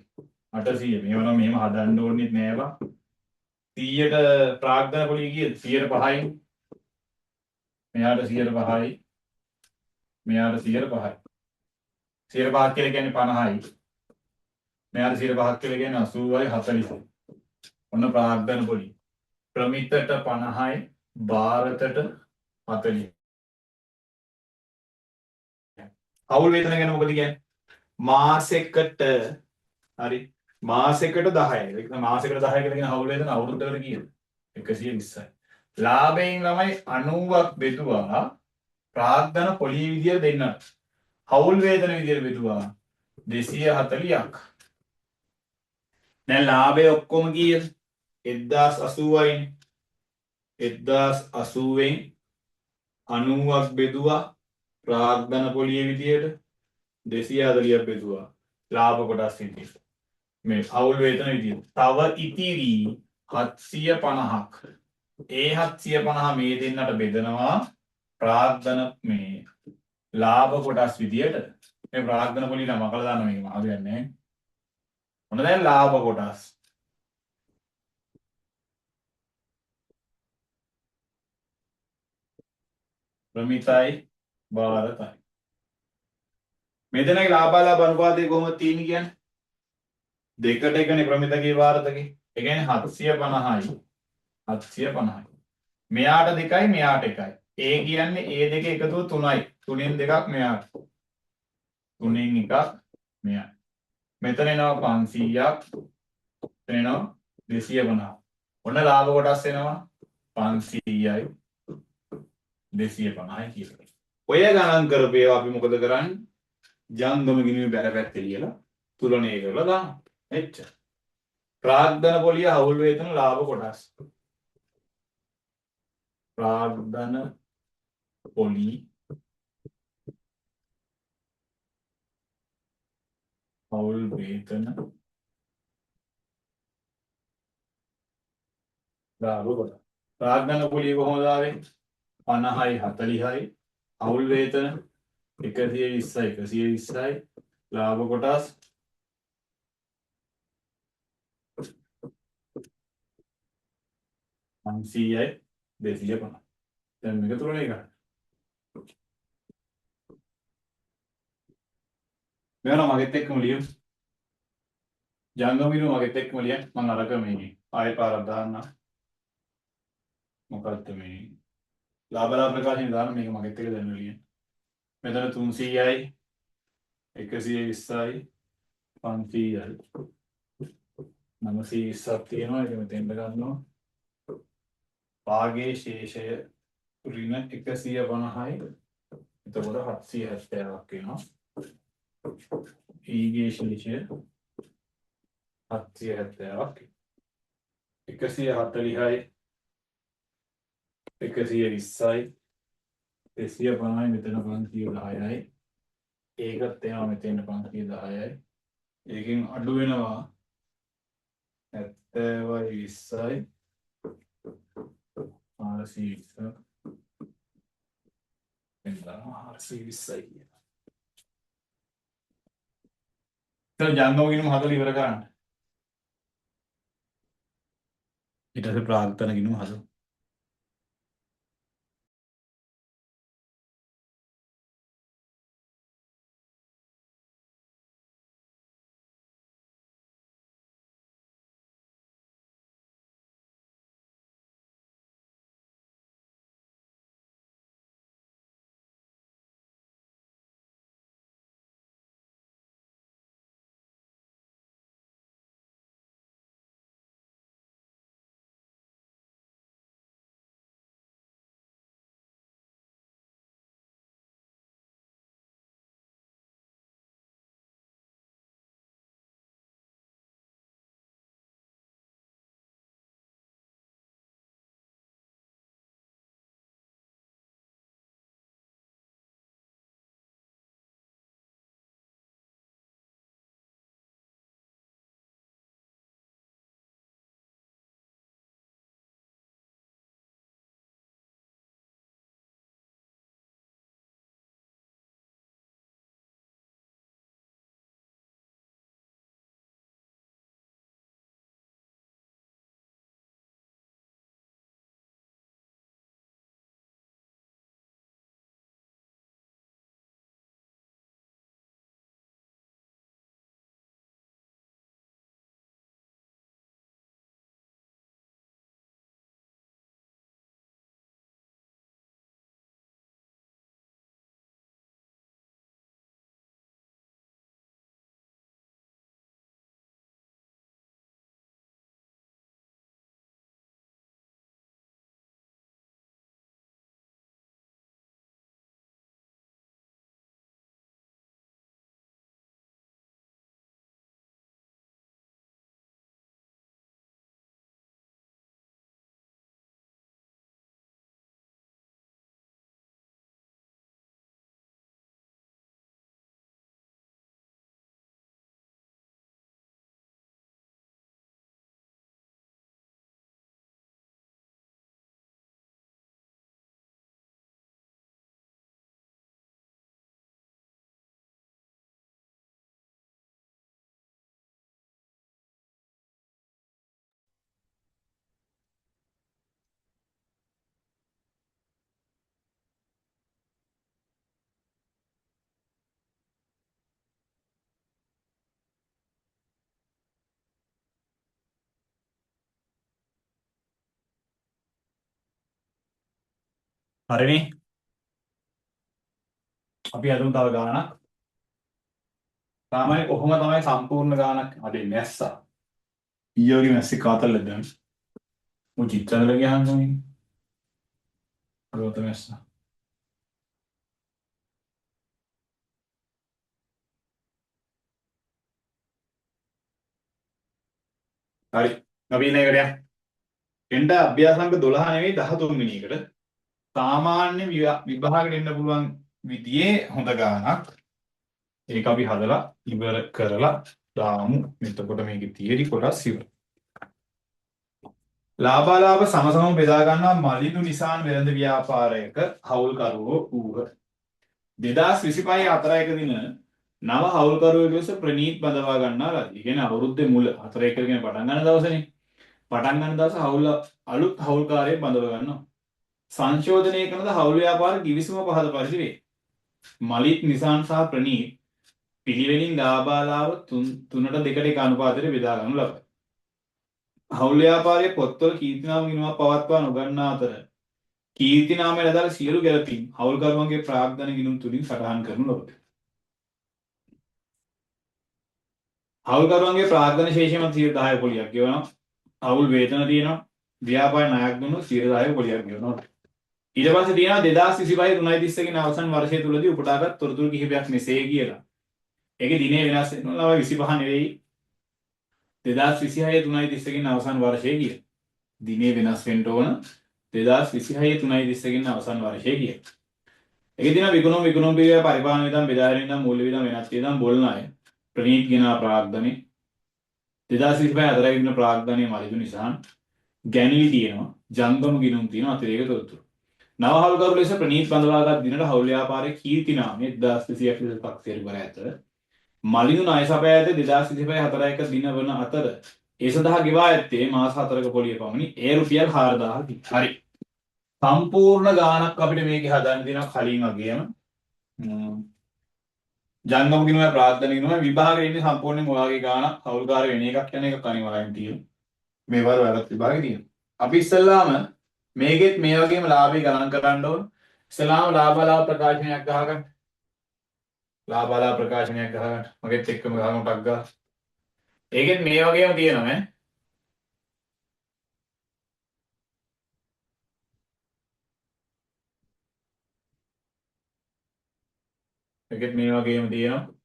A: 800. මේව නම් මෙහෙම හදන්න ඕනෙත් නෑවා. 100ට ප්‍රාග්ධන පොලිය කීයද? 105යි. මෙයාට 105යි. මෙයාට 105යි. 105ක් කියලා කියන්නේ 50යි. මෙයාට 105ක් කියලා කියන්නේ 80යි 40යි. ඔන්න ප්‍රාග්ධන පොලිය. ප්‍රමිතට 50යි භාරතට 40යි. හවුල් වේතන ගැන මොකද කියන්නේ? මාසෙකට හරි මාසෙකට 10යි. ඒක මාසෙකට 10 කියලා කියන හවුල් වේතන අවුරුද්දකට කීයද? 120යි. ලාභයෙන් ළමයි 90ක් බෙදුවා ප්‍රාග්ධන පොලිය විදියට දෙන්නට. හවුල් වේතන විදියට බෙදුවා 240ක්. දැන් ලාභය ඔක්කොම කීයද? 1080යි. 1080ෙන් 90ක් බෙදුවා ප්‍රාග්ධන පොලිය විදියට 240ක් බෙදුවා ලාභ කොටස් විදියට. මේ හවුල් වේතන විදියට. තව ඉතිරි 750ක්. ඒ 750 මේ දෙන්නට බෙදනවා ප්‍රාග්ධන මේ ලාභ කොටස් විදියට. මේ ප්‍රාග්ධන පොලිය නම් අකල දාන්න මේක මම හදන්නේ. මොන දැන් ලාභ කොටස්. ප්‍රමිතයි භාරතයි. මේ දෙනගේ ලාභාලාභ අනුපාතය කොහොමද තියෙන්නේ කියන්නේ? දෙකට එකනේ ප්‍රමිතගේ භාරතගේ. ඒ කියන්නේ 750යි. 750යි. මෙයාට 2යි මෙයාට 1යි. ඒ කියන්නේ ඒ දෙක එකතුව 3යි. 3න් 2ක් මෙයාට. 3න් 1ක් මෙයාට. මෙතන එනවා 500ක්. මෙතන එනවා 250. ඔන්න ලාභ කොටස් එනවා 500යි 250යි කියලා. ඔය ගණන් කරපේවා අපි මොකද කරන්නේ? ජංගම ගිණුමේ බැර පැත්තේ ලියලා තුලණය කරලා දානවා. එච්චර. ප්‍රාග්ධන පොලිය හවුල් වේතන ලාභ කොටස්. ප්‍රාග්ධන පොලි හවුල් වේතන ලාභ කොටස්. ප්‍රාග්ධන පොලිය කොහොමද ආවේ? 50යි 40යි හවුල් වේතන 120යි 120යි ලාභ කොටස් 500යි 250. දැන් මේක තුලනේ ගන්න. මෙවන මගෙත් එක්කම ලියමු. ජංගම ගිණුම මගෙත් එක්කම ලියන්න. මම අරක මේ ආයෙ පාරක් දාන්න. මොකක්ද මේ ලාභ ප්‍රකාශන දාන්න මේක මගෙත් එක දැන් ලියන්න. මෙතන 300යි 120යි 500යි 920ක් තියෙනවා. ඒක මෙතෙන්ට ගන්නවා. භාගයේ ශේෂය ඍණ 150යි. එතකොට 770ක් වෙනවා. ඊගේ ශේෂය 770ක්. 140යි 120යි 250යි මෙතන 510යි. ඒකත් එනවා මෙතෙන් 510යි. ඒකෙන් අඩු වෙනවා 70යි 20යි 420 420යි. දැන් ජංගම ගිණුම හදලා ඉවර කරන්න. ඊට පස්සේ ප්‍රාග්ධන ගිණුම හදමු. හරිනේ. අපි අදමු තව ගානක්. සාමාන්‍ය කොහොම තමයි සම්පූර්ණ ගානක් අඩේ මැස්සා. ඊයෝගේ මැස්සේ කාතල්ලද දැන්. මු චිත්‍රවල ගියාම ගෝත මැස්සා. හරි. අපි ඊළඟට යන්න. එන්න අභ්‍යාසංක 12 නෙවෙයි 13 වෙනි එකට. සාමාන්‍ය විභාගෙට එන්න පුළුවන් විදිහේ හොඳ ගානක්. ඒක අපි හදලා ඉවර කරලා දාමු. එතකොට මේකේ තියරි කොටස් ඉවරයි. ලාභාලාභ සමසමව බෙදා ගන්නා මලිනු නිසාන් වෙළඳ ව්‍යාපාරයක හවුල්කරුවෝ වූහ. 2025 4 දින නව හවුල්කරුවෙකු ලෙස ප්‍රනීත් බඳවා ගන්නා ලදී. කියන්නේ අවුරුද්දේ මුල 4 කියන පටන් ගන්න දවසනේ. පටන් ගන්න දවස අලුත් හවුල්කාරයෙක් බඳව ගන්නවා. සංශෝධනය කරන හවුල් ව්‍යාපාර කිවිසුම පහද පරිදි වේ. මලිත් නිසාන් සහ ප්‍රනීත් පිළිවෙලින් ලාභාලාභ 3ට 2ට 1 අනුපාතයට බෙදා ගන්නු ලබයි. හවුල් ව්‍යාපාරයේ පොත්වල කීර්තිනාම ගිණුමක් පවත්වා නොගන්නා අතර කීර්තිනාමය ලදා සියලු ගැලපීම් හවුල්කරුවන්ගේ ප්‍රාග්ධන ගිණුම් තුලින් සටහන් කරනු ලබයි. හවුල්කරුවන්ගේ ප්‍රාග්ධන ශේෂය මත 10% පොලියක් ගෙවනවා. හවුල් වේතන තියෙනවා. ව්‍යාපාර ණයක් දුන්නොත් 10% පොලියක් ගෙවනවා. ඊට පස්සේ තියෙනවා 2025 3.30 කින අවසන් වර්ෂය තුලදී උපුටාගත් තොරතුරු කිහිපයක් මෙසේ කියලා. ඒකේ දිනේ වෙනස් වෙනවා 25 නෙවෙයි 2026 3.30 කින අවසන් වර්ෂයේ කියලා. දිනේ වෙනස් වෙන්න ඕන 2026 3.30 කින අවසන් වර්ෂයේ කියලා. ඒකේ තියෙනවා විකුණුම් පිළිවෙල පරිපාලන විධාන බෙදා හැරීම විධාන මූල්‍ය විධාන වෙනස් විධාන බොල්න අය ප්‍රනීත් ගෙන ප්‍රාග්ධනේ 2025 4 කින ප්‍රාග්ධනේ මලිදු නිසාන් ගැනිලි තියෙනවා, ජංගම ගිණුම් තියෙනවා, අතිරේක තොරතුරු. නව හවුල්කරු ලෙස ප්‍රනීත් බඳවාගත් දිනට හවුල් ව්‍යාපාරයේ කීර්ති නාමයේ 1285 තක්සේරු කර ඇත. මලිනු ණය සපයා ඇත 2025 4 දින වන අතර ඒ සඳහා ගෙවා ඇත්තේ මාස 4ක පොලිය පමණි. ඒ රුපියල් 4000ක්. හරි. සම්පූර්ණ ගාණක් අපිට මේකේ හදන්න දෙනවා කලින් වගේම. ජංගම ගිණුමයි ප්‍රාර්ථනා ගිණුමයි විභාගෙ ඉන්නේ සම්පූර්ණයෙන් ඔයාගේ ගාණක් හවුල්කාර වෙන එකක් යන එක අනිවාර්යෙන් තියෙනවා. මේ වල වැරද්ද විභාගෙ තියෙනවා. අපි ඉස්සෙල්ලාම මේකෙත් මේ වගේම ලාභي ගණන් කරන්න ඕන. ඉස්සෙල්ලාම ලාභ ප්‍රකාශනයක් ගහගන්න. ලාභ ප්‍රකාශනයක් ගහගන්න. මගෙත් එක්කම ගහමු ටක් ගාලා. ඒකෙත් මේ වගේම තියෙනවා ඈ. ඒකෙත් මේ වගේම තියෙනවා.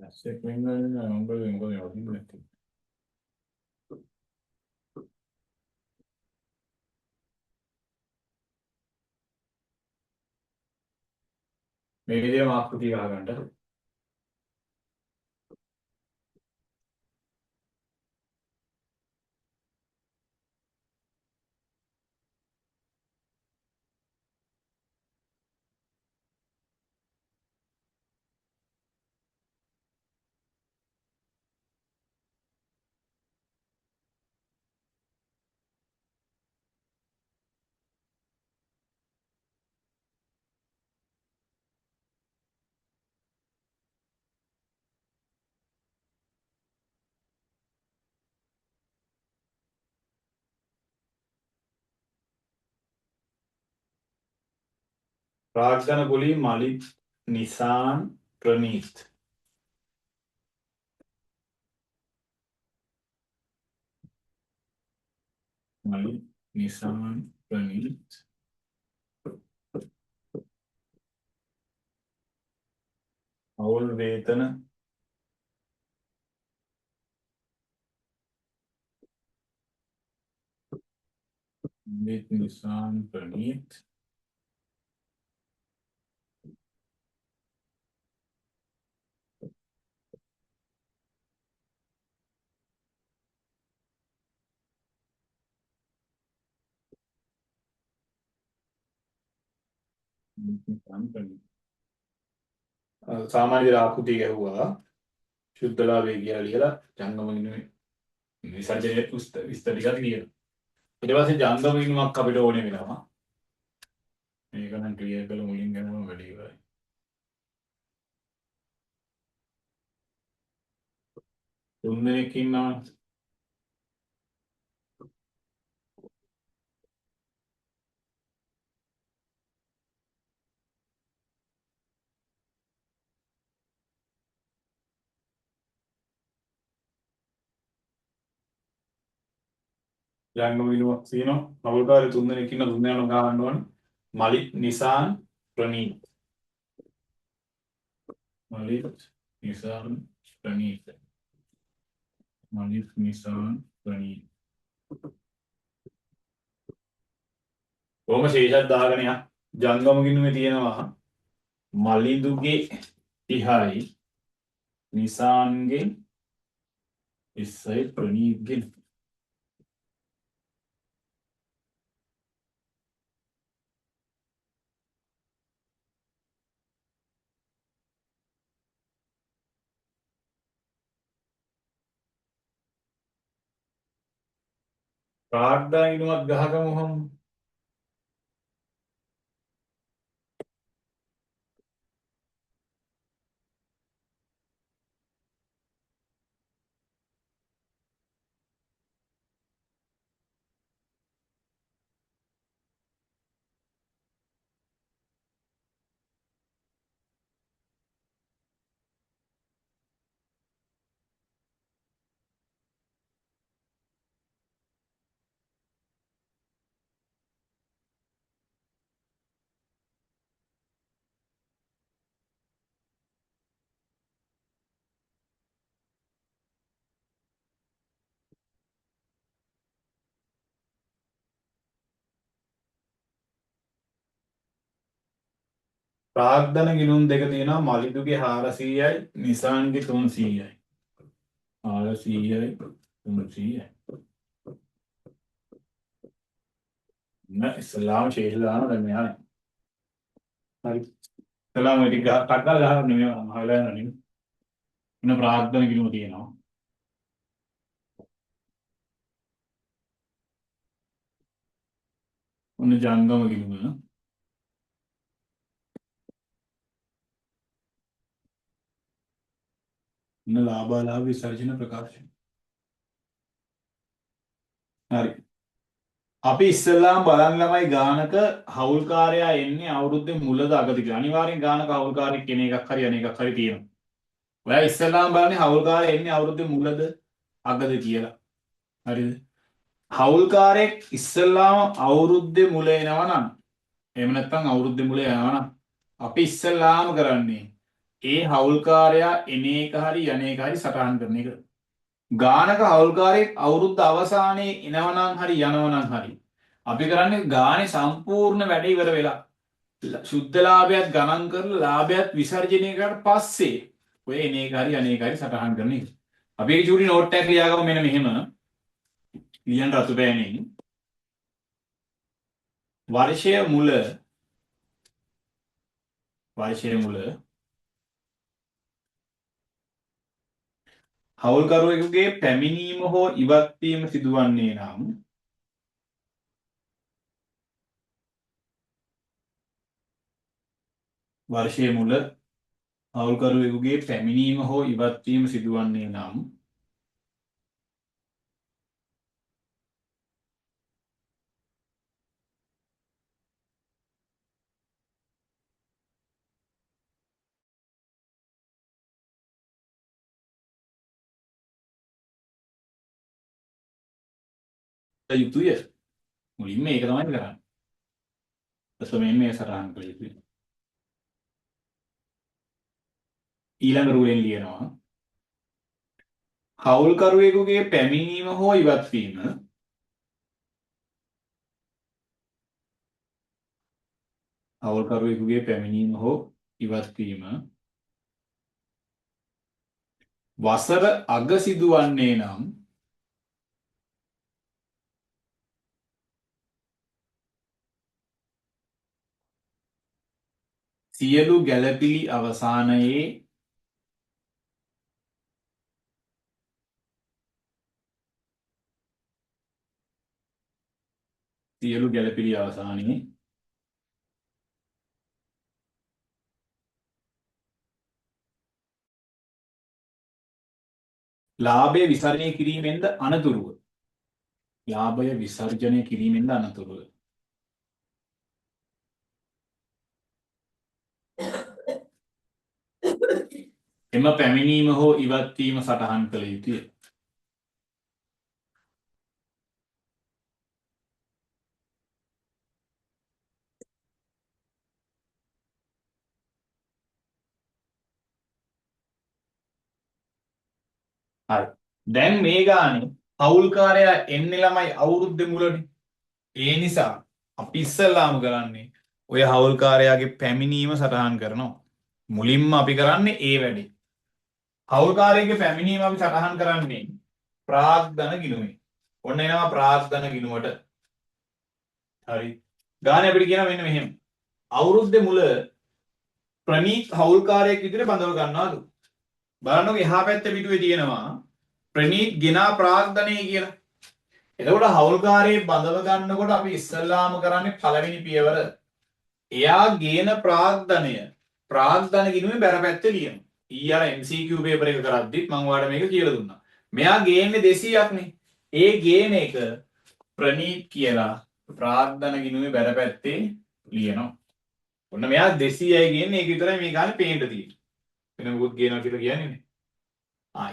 A: දැස්සෙක් වෙන්න නෑ මොකද යවදින්න නැති. මේ විදිහම ආකෘතිය ගහගන්න. ප්‍රාග්ධන කුලී මලිත් නිසාන් ප්‍රනීත්. මලිත් නිසාන් ප්‍රනීත්. අවුල් වේතන මලිත් නිසාන් ප්‍රනීත්. සාමාන්‍ය ආකෘතිය ගැහුවා ශුද්ධලාභය කියලා ලියලා ජංගම ගිණුමේ විසර්ජනයේ විස්තර ටිකක් ලියනවා. ඊට පස්සේ ජංගම ගිණුමක් අපිට ඕනේ වෙනවා. මේක නම් ක්ලියර් කරලා මුලින් ගමම වැඩි ඉවරයි. තුන් දෙනෙක් ඉන්නවා. ජංගම ගිණුමක් තියෙනවා. අවුල්කාරය තුන් දෙනෙක් ඉන්න තුන් දෙනාම ගහන්න ඕනේ. මලිත් නිසාන් ප්‍රනීත්. මලිත් නිසාන් ප්‍රනීත්. මලිත් නිසාන් ප්‍රනීත්. කොහොම ශේෂයක් දාගෙන යා. ජංගම ගිණුමේ තියෙනවා මලිඳුගේ 30යි නිසාන්ගේ 20යි ප්‍රනීත්ගේ ප්‍රාග්ධා ගිණුමක් ගහගමු හම්. ප්‍රාග්ධන ගිණුම් දෙක තියෙනවා මලිදුගේ 400යි නිසාන්ගේ 300යි. 400යි 300යි. නෑ ඉස්ලාම ශේෂ දානවා දැන් මෙහා. හරි. ඉස්ලාම ඉතින් කඩලා ගහන්න නෙමෙයි මහවලා යනවා නෙමෙයි. ඉන්න ප්‍රාග්ධන ගිණුම තියෙනවා. ඔන්න ජංගම ගිණුම. ඔන්න ලාභාලාභ විසර්ජන ප්‍රකාශය. හරි. අපි ඉස්සෙල්ලාම බලන්න ළමයි ගානක හවුල්කාරයා එන්නේ අවුරුද්දේ මුලද අගද කියලා. අනිවාර්යෙන් ගානක හවුල්කාරයෙක් කෙන එකක් හරි අනේකක් හරි තියෙනවා. ඔයා ඉස්සෙල්ලාම බලන්නේ හවුල්කාරයා එන්නේ අවුරුද්දේ මුලද අගද කියලා. හරිද? හවුල්කාරයෙක් ඉස්සෙල්ලාම අවුරුද්දේ මුල එනවා නම් එහෙම නැත්නම් අවුරුද්දේ මුල යනවා නම් අපි ඉස්සෙල්ලාම කරන්නේ ඒ හවුල්කාරයා එන එක හරි යන එක හරි සටහන් කරන එක. ගානක හවුල්කාරයෙක් අවුරුද්ද අවසානයේ එනවනම් හරි යනවනම් හරි අපි කරන්නේ ගානේ සම්පූර්ණ වැඩ ඉවර වෙලා සුද්ධ ලාභයත් ගණන් කරලා ලාභයත් විසර්ජනය කරලා පස්සේ ඔය එන එක හරි අනේක හරි සටහන් කරන එක. අපි ඒක චූටි නෝට් එකක් ලියාගමු මෙන්න මෙහෙම. ලියන්න රතු පෑනෙන් වර්ෂය මුල හවුල්කරුවෙකුගේ පැමිණීම හෝ ඉවත්වීම සිදුවන්නේ නම් වර්ෂයේ මුල හවුල්කරුවෙකුගේ පැමිණීම හෝ ඉවත්වීම සිදුවන්නේ නම් යුතුය. මුලින්ම මේක තමයි කරන්නේ. ප්‍රථමයෙන් මේ සටහන් කළ යුතුයි. ඊළඟ රුලෙන් ලියනවා හවුල්කරුවෙකුගේ පැමිණීම හෝ ඉවත්වීම හවුල්කරුවෙකුගේ පැමිණීම හෝ ඉවත්වීම වසර අග සිදුවන්නේ නම් සියලු ගැළපිලි අවසානයේ ලාභය විසර්ජනය කිරීමෙන්ද අනතුරුව එම පැමිණීම හෝ ඉවත්වීම සටහන් කළ යුතුය. හරි. දැන් මේ ගානේ හවුල්කාරයා එන්නේ ළමයි අවුරුද්දේ මුලනේ. ඒ නිසා අපි ඉස්සල්ලාම කරන්නේ ඔය හවුල්කාරයාගේ පැමිණීම සටහන් කරනවා. මුලින්ම අපි කරන්නේ ඒ වැඩේ. හවුල්කාරයාගේ පැමිණීම අපි සටහන් කරන්නේ ප්‍රාග්ධන ගිණුමේ. ඔන්න එනවා ප්‍රාග්ධන ගිණුමට. හරි. ගානේ අපිට කියනවා මෙන්න මෙහෙම. අවුරුද්දේ මුල ප්‍රනීත් හවුල්කාරයෙක් විදිහට බඳව ගන්නවාලු. බලන්නකො එහා පැත්තේ පිටුවේ තියෙනවා ප්‍රනීත් ගෙනා ප්‍රාග්ධනය කියලා. එතකොට හවුල්කාරයෙක් බඳව ගන්නකොට අපි ඉස්සල්ලාම කරන්නේ පළවෙනි පියවර. එයා ගේන ප්‍රාග්ධන ගිණුමේ බැර පැත්තේ ලියනවා. ඊයර MCQ පේපර් එක කරද්දිත් මම ඔයාලට මේක කියලා දුන්නා. මෙයා ගේන්නේ 200ක් නේ. ඒ ගේන එක ප්‍රනීත් කියලා ප්‍රාග්ධන ගිණුමේ බැර පැත්තේ ලියනවා. ඔන්න මෙයා 200යි ගේන්නේ ඒක විතරයි මේ ගානේ පේන්න තියෙන්නේ. වෙන මොකුත් ගේනවා කියලා කියන්නේ නේ.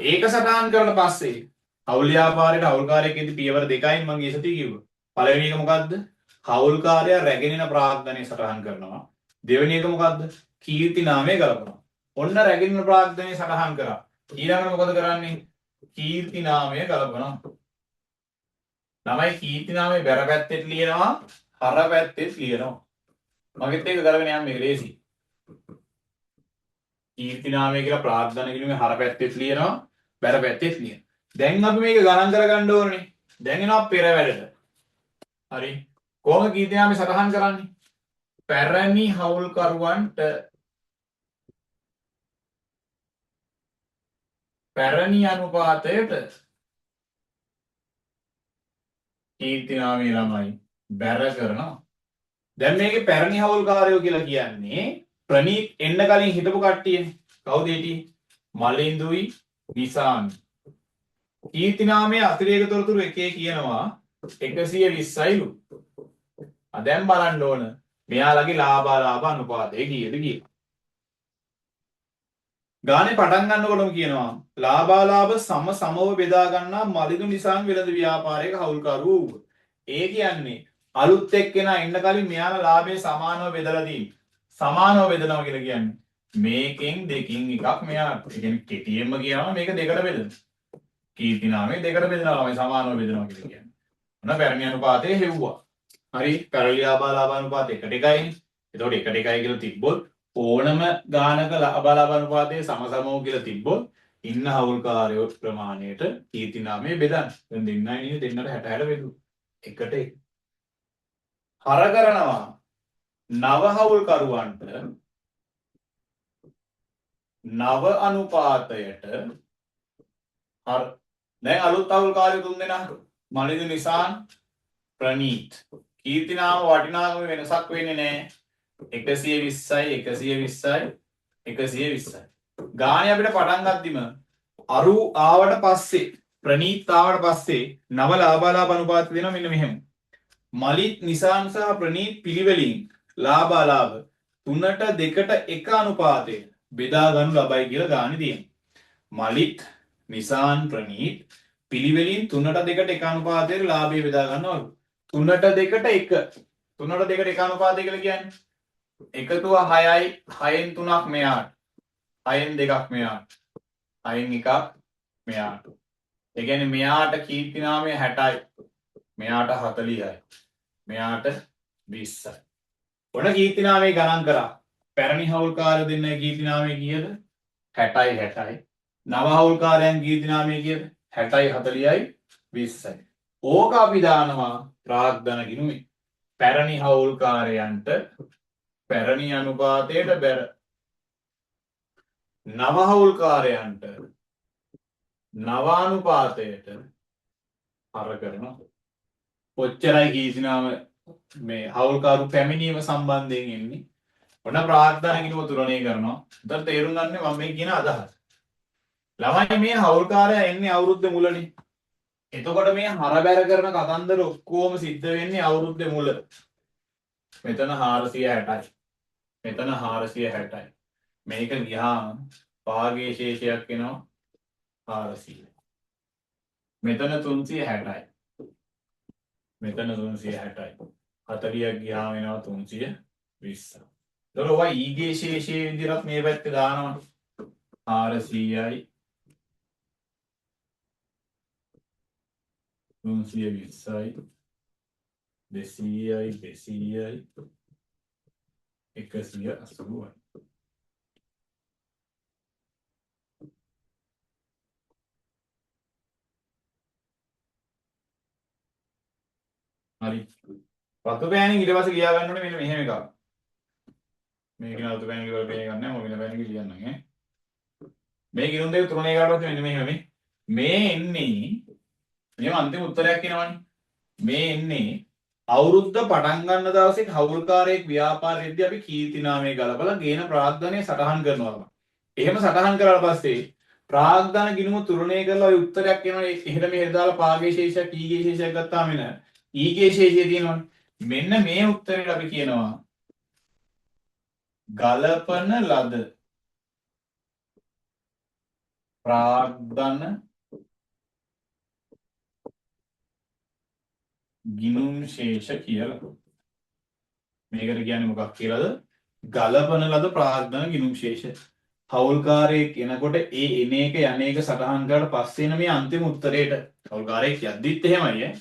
A: ඒක සටහන් කරලා පස්සේ හවුල් ව්‍යාපාරයට හවුල්කාරයෙක් ඉදි පියවර දෙකයින් මම ඊ සතියේ කිව්වා. පළවෙනි එක මොකද්ද? හවුල්කාරයා රැගෙන එන ප්‍රාග්ධනය සටහන් කරනවා. දෙවෙනි එක මොකද්ද? කීර්ති නාමය ගලපනවා. ඔන්න රැගෙන එන ප්‍රාග්ධනය සටහන් කරා. ඊළඟට මොකද කරන්නේ? කීර්ති නාමය ගලපනවා. ළමයි කීර්ති නාමය බැර පැත්තෙත් ලියනවා, හර පැත්තෙත් ලියනවා. මගෙත් ඒක කරගෙන යන්න මේක ලේසි. කීර්ති නාමය කියලා ප්‍රාග්ධන ගිණුමේ හර පැත්තෙත් ලියනවා බැර පැත්තෙත් ලියනවා. දැන් අපි මේක ගණන් කරගන්න ඕනේ. දැන් එනවා පෙර වැඩට. හරි. කොහොමද කීර්ති නාමය සටහන් කරන්නේ? පැරණි හවුල්කරුවන්ට පැරණි අනුපාතයට කීර්ති නාමයේ ළමයි බැර කරනවා. දැන් මේකේ පැරණි හවුල්කාරයෝ කියලා කියන්නේ ප්‍රනීත් එන්න කලින් හිටපු කට්ටියනේ. කවුද හිටියේ? මලින්දුයි නිසාන්. කීර්ති නාමයේ අතිරේක තොරතුරු එකේ කියනවා 120යිලු. දැන් බලන්න ඕන මෙයාලගේ ලාභාලාභ අනුපාතය කීයද කියලා. ගානේ පටන් ගන්නකොටම කියනවා ලාභාලාභ සමව බෙදා ගන්නා මලිදු නිසාන් වෙළඳ ව්‍යාපාරයක හවුල්කරුවෝ වූ. ඒ කියන්නේ අලුත් එක්කෙනා එන්න කලින් මෙයාලා ලාභය සමානව බෙදලා තියෙනවා. සමානව බෙදනවා කියලා කියන්නේ මේකෙන් දෙකින් එකක් මෙයා කියන්නේ කෙටියෙන්ම කියනවා මේක දෙකට බෙදනවා. කීර්ති නාමයේ දෙකට බෙදනවා මේ සමානව බෙදනවා කියලා කියන්නේ. මොන පැරණි අනුපාතය හෙව්වා. හරි පැරණි ලාභාලාභ අනුපාතය 1:1යි. එතකොට 1:1යි කියලා තිබ්බොත් ඕනම ගානක ලාභාලාභ අනුපාතයේ සමසමව කියලා තිබ්බොත් ඉන්න හවුල්කාරයෝ ප්‍රමාණයට කීර්ති නාමයේ බෙදන්න. දැන් දෙන්නයි නේද දෙන්නට 60 බෙදුවා. එකට එක. හර කරනවා නව හවුල්කරුවන්ට නව අනුපාතයට හර දැන් අලුත් හවුල්කාරයෝ තුන්දෙනා මලිදු නිසාන් ප්‍රනීත් කීර්ති නාම වටිනාකම වෙනසක් වෙන්නේ නැහැ 120යි 120යි 120යි ගානේ අපිට පටන් ගද්දිම අරු ආවට පස්සේ ප්‍රනීත් ආවට පස්සේ නව ලාභාලාභ අනුපාත දෙනවා මෙන්න මෙහෙම මලිත් නිසාන් සහ ප්‍රනීත් පිළිවෙලින් ලාභාලාභ 3ට 2ට 1 අනුපාතයෙන් බෙදා ගනු ලබයි කියලා ගානේ තියෙනවා මලිත් නිසාන් ප්‍රනීත් පිළිවෙලින් 3ට 2ට 1 අනුපාතයෙන් ලාභය බෙදා ගන්නවලු 3ට 2ට 1 3ට 2ට 1 අනුපාතය කියලා කියන්නේ එකතුව 6යි 6න් 3ක් මෙයාට 6න් 2ක් මෙයාට 6න් 1ක් මෙයාට ඒ කියන්නේ මෙයාට කීර්ති නාමය 60යි මෙයාට 40යි මෙයාට 20යි ඔන්න කීර්ති නාමයේ ගණන් කරා පැරණි හවුල්කාරයෝ දෙන්නයි කීර්ති නාමය කීයද 60යි 60යි නව හවුල්කාරයන් කීර්ති නාමය කීයද 60යි 40යි 20යි ඕක අපි දානවා ප්‍රාග්ධන ගිණුමේ පැරණි හවුල්කාරයන්ට පැරණි අනුපාතයට බැර නව හවුල්කාරයන්ට නව අනුපාතයට හර කරනවා කොච්චරයි කීර්ති නාම මේ හවුල්කාරු පැමිණීම සම්බන්ධයෙන් එන්නේ ඔන්න ප්‍රාග්ධන ගිණුම තුලණය කරනවා උතර තේරුම් ගන්න මම මේ කියන අදහස ළමයි මේ හවුල්කාරයා එන්නේ අවුරුද්ද මුලනේ එතකොට මේ හරබැර කරන කතන්දර ඔක්කොම සිද්ධ වෙන්නේ අවුරුද්දේ මුල. මෙතන 460යි. මෙතන 460යි. මේක ගියාම භාගයේ ශේෂයක් එනවා 400. මෙතන 360යි. මෙතන 360යි. 40ක් ගියාම එනවා 320. ඒතකොට ඔය ඊගේ ශේෂයේ විදිහට මේ පැත්තේ දානවා 400යි 320යි 200යි 200යි 180යි හරි රතු පෑනින් ඊට පස්සේ ලියා ගන්න ඕනේ මෙන්න මෙහෙම එකක් මේක න රතු පෑනින් වල පේන්නේ නැහැ මොකද පෑනින් ලියන්නම් ඈ මේ ගිනුම් දෙක තුනේ කාටවත් මෙන්න මෙහෙම මේ එන්නේ මේ අන්තිම උත්තරයක් එනවනේ මේ එන්නේ අවුරුද්ද පටන් ගන්න දවසේ හවුල්කාරයෙක් ව්‍යාපාරයේදී අපි කීර්ති නාමය ගලපලා ගේන ප්‍රාග්ධනය සටහන් කරනවා. එහෙම සටහන් කරලා පස්සේ ප්‍රාග්ධන ගිණුම තුරණය කරලා ඔය උත්තරයක් එනවා එහෙට මෙහෙට දාලා පාගේ ශේෂයක් ඊගේ ශේෂයක් ගත්තාම එන ඊගේ ශේෂය තියෙනවනේ. මෙන්න මේ උත්තරේට අපි කියනවා ගලපන ලද ප්‍රාග්ධන ගිණුම් ශේෂ කියලා. මේකට කියන්නේ මොකක් කියලාද? ගලපන ලද ප්‍රාග්ධන ගිණුම් ශේෂ. හවුල්කාරයෙක් එනකොට ඒ එන එක යන එක සටහන් කරලා පස්සේ එන මේ අන්තිම උත්තරේට හවුල්කාරයෙක් යද්දිත් එහෙමයි ඈ.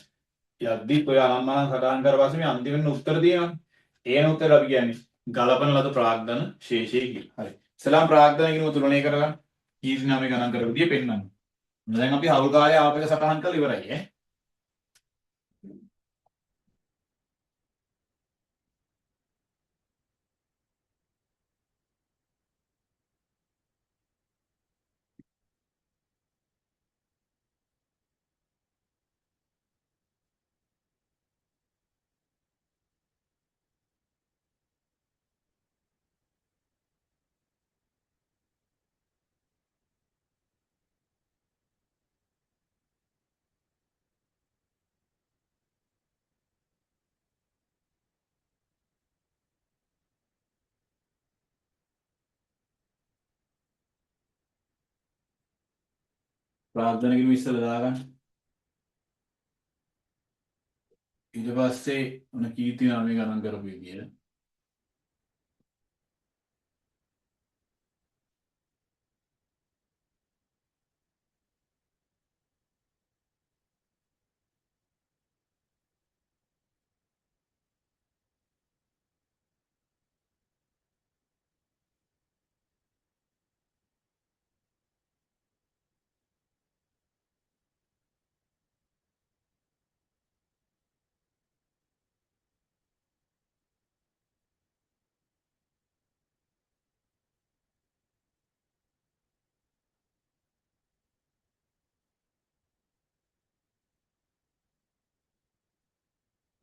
A: යද්දිත් ඔය අනම්මනම් සටහන් කරලා පස්සේ මේ අන්තිම වෙන උත්තර තියෙනවනේ. ඒන උත්තර අපි කියන්නේ ගලපන ලද ප්‍රාග්ධන ශේෂය කියලා. හරි. ඉස්සලාම් ප්‍රාග්ධන ගිණුම තුලනය කරගන්න. කීර්ති නාමයේ ගණන් කර විදිය පෙන්වන්න. දැන් අපි හවුල් කාලය ආපෙක සටහන් කරලා ඉවරයි ඈ. ප්‍රාග්ධන ගිණුම ඉස්සලා දාගන්න. ඊට පස්සේ ඔන්න කීර්ති නාමයේ ගණන් කරපු විදිය.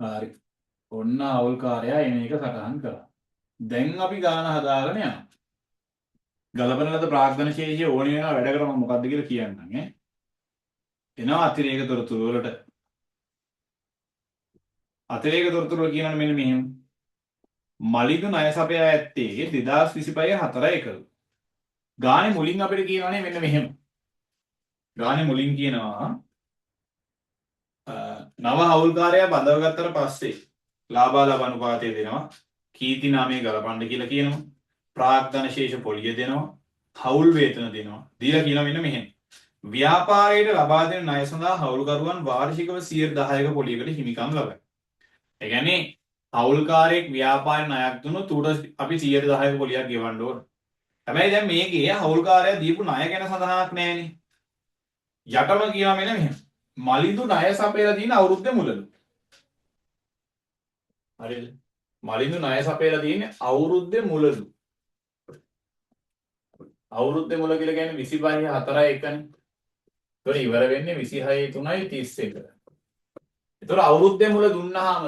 A: හරි. ඔන්න අවුල්කාරයා එන එක සටහන් කරා. දැන් අපි ගාන හදාගෙන යනවා. ගලපන ලද ප්‍රාග්ධන ශේෂය ඕනේ වෙනවා වැඩකට මම මොකද්ද කියලා කියන්නම් ඈ. එනවා අතිරේක තොරතුරු වලට. අතිරේක තොරතුරු කියනවනේ මෙන්න මෙහෙම. මලිදු ණය සපයා ඇත්තේ 2025 4 ගානේ මුලින් අපිට කියනවනේ මෙන්න මෙහෙම. ගානේ මුලින් කියනවා නව හවුල්කාරයා බඳව ගත්තට පස්සේ ලාභාලාභ අනුපාතය දෙනවා. කීර්ති නාමයේ ගලපන්න කියලා කියනවා. ප්‍රාග්ධන ශේෂ පොලිය දෙනවා. හවුල් වේතන දෙනවා. දීලා කියනවා මෙන්න මෙහෙම. ව්‍යාපාරයට ලබා දෙන ණය සඳහා හවුල්කරුවන් වාර්ෂිකව 10%ක පොලියකට හිමිකම් ලබයි. ඒ කියන්නේ හවුල්කාරයෙක් ව්‍යාපාරේ ණයක් දුන්නොත් ඌට අපි 10%ක පොලියක් ගෙවන්න ඕන. හැබැයි දැන් මේකේ හවුල්කාරයා දීපු ණය ගැන සඳහනක් නැහැනේ. යටම කියනවා මෙන්න මෙහෙම. මලින්දු ණය සපයලා තියෙන අවුරුද්දේ මුලලු. හරිද? මලින්දු ණය සපයලා තියෙන්නේ අවුරුද්දේ මුලලු. අවුරුද්දේ මුල කියලා කියන්නේ 25 4 එකනේ. ඒතකොට ඉවර වෙන්නේ 26 3යි 31. ඒතකොට අවුරුද්දේ මුල දුන්නාම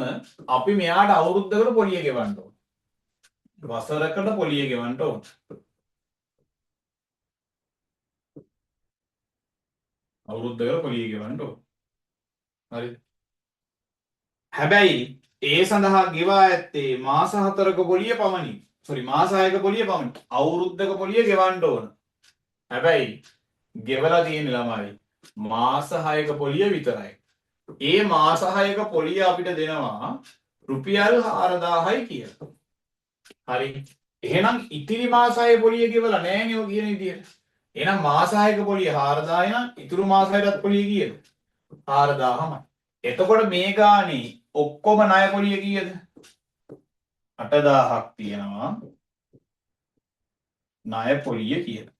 A: අපි මෙයාට අවුරුද්දකට පොලිය ගෙවන්න ඕන. වසරකට පොලිය ගෙවන්න ඕන. අවුරුද්දකට පොලිය ගෙවන්න ඕන. හරිද? හැබැයි ඒ සඳහා ගෙවා ඇත්තේ මාස 4ක පොලිය පමණි. මාස 6ක පොලිය පමණි. අවුරුද්දක පොලිය ගෙවන්න ඕන. හැබැයි ගෙවලා තියෙන ළමයි මාස 6ක පොලිය විතරයි. ඒ මාස 6ක පොලිය අපිට දෙනවා රුපියල් 4000යි කියලා. හරි. එහෙනම් ඉතිරි මාස 6 පොලිය ගෙවලා නැහැ නේ කියන විදියට. එහෙනම් මාස 6ක පොලිය 4000යි නම් ඉතුරු මාස 6ටත් පොලිය කීයද? 4000මයි. එතකොට මේ ගානේ ඔක්කොම ණය පොලිය කීයද? 8000ක් තියෙනවා. ණය පොලිය කියලා.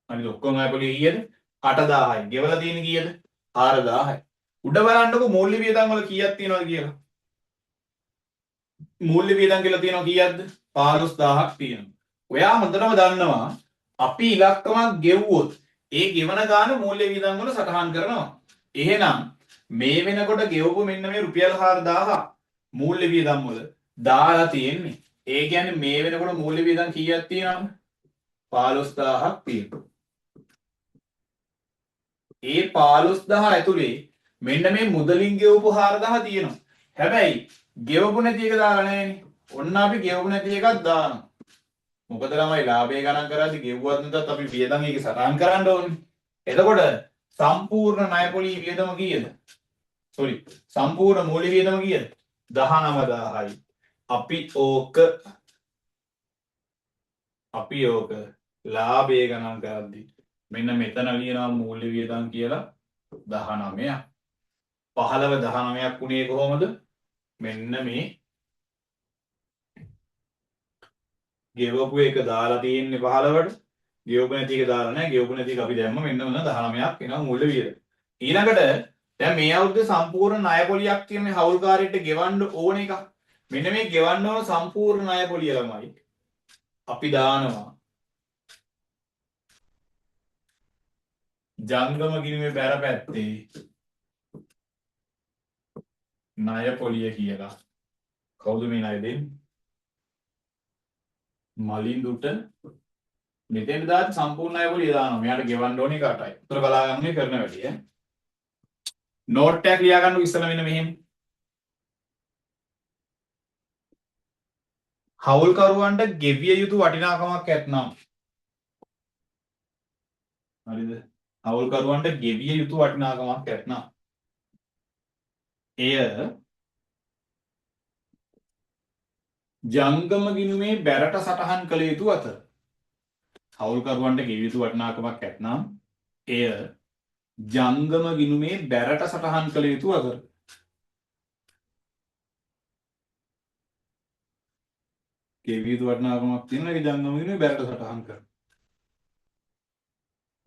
A: හරිද? ඔක්කොම ණය පොලිය කීයද? 8000යි. ගෙවලා තියෙන්නේ කීයද? 4000යි. උඩ බලන්නකො මූල්‍ය වියදම් වල කීයක් තියෙනවද කියලා. මූල්‍ය වියදම් කියලා තියෙනවා කීයක්ද? 15000ක් තියෙනවා. ඔයා හොඳටම දන්නවා අපි ඉලක්කමක් ගෙවුවොත් ඒ ගෙවන ගාන මූල්‍ය වියදම් වල සටහන් කරනවා. එහෙනම් මේ වෙනකොට ගෙවපු මෙන්න මේ රුපියල් 4000 මූල්‍ය වියදම් වල දාලා තියෙන්නේ. ඒ කියන්නේ මේ වෙනකොට මූල්‍ය වියදම් කීයක් තියෙනවද? 15000ක් තියෙනවා. ඒ 15000 ඇතුලේ මෙන්න මේ මුදලින් ගෙවපු 4000 තියෙනවා. හැබැයි ගෙවපු නැති එක දාලා නැහැනේ. ඔන්න අපි ගෙවපු නැති එකක් දානවා. මොකද ළමයි ලාභය ගණන් කරද්දි ගෙවුවත් නැතත් අපි වියදම් එක සටහන් කරන්න ඕනේ. එතකොට සම්පූර්ණ ණය පොලිය වියදම කීයද? සම්පූර්ණ මූල්‍ය වියදම කීයද? 19000යි. අපි ඕක ලාභය ගණන් කරද්දි මෙන්න මෙතන ලියනවා මූල්‍ය වියදම් කියලා 19ක්. 15 19ක් උනේ කොහොමද? මෙන්න මේ ගෙවපු එක දාලා තියෙන්නේ 15ට. ගෙවපු නැති එක දාලා නැහැ. ගෙවපු නැති එක අපි දැම්ම මෙන්න මොන 19ක් එනවා මූල්‍ය වියදම. ඊළඟට දැන් මේ අවුරුද්දේ සම්පූර්ණ ණය පොලියක් තියෙන මේ හවුල්කාරයෙක්ට ගෙවන්න ඕන එක. මෙන්න මේ ගෙවන්න ඕන සම්පූර්ණ ණය පොලිය ළමයි. අපි දානවා ජංගම ගිණුමේ බැර පැත්තේ ණය පොලිය කියලා. කවුද මේ ණය දෙන්නේ? මලින්දුට මෙතෙන් දාත් සම්පූර්ණ ණය පොලිය දානවා. මෙයාට ගෙවන්න ඕනේ කාටයි. උතර බලා ගන්න කරන වැඩි ඈ. නෝට් එකක් ලියා ගන්න ඉස්සෙල්ලා මෙන්න මෙහෙම. හවුල්කරුවන්ට ගෙවිය යුතු වටිනාකමක් ඇතනම් හරිද? හවුල්කරුවන්ට ගෙවිය යුතු වටිනාකමක් ඇතනම් එය ජංගම ගිණුමේ බැරට සටහන් කළ යුතු අතර හවුල්කරුවන්ට ගෙවිය යුතු වටිනාකමක් ඇතනම් එය ජංගම ගිණුමේ බැරට සටහන් කළ යුතු අතර ගෙවිය යුතු වටිනාකමක් තියෙනවා ඒක ජංගම ගිණුමේ බැරට සටහන් කරනවා.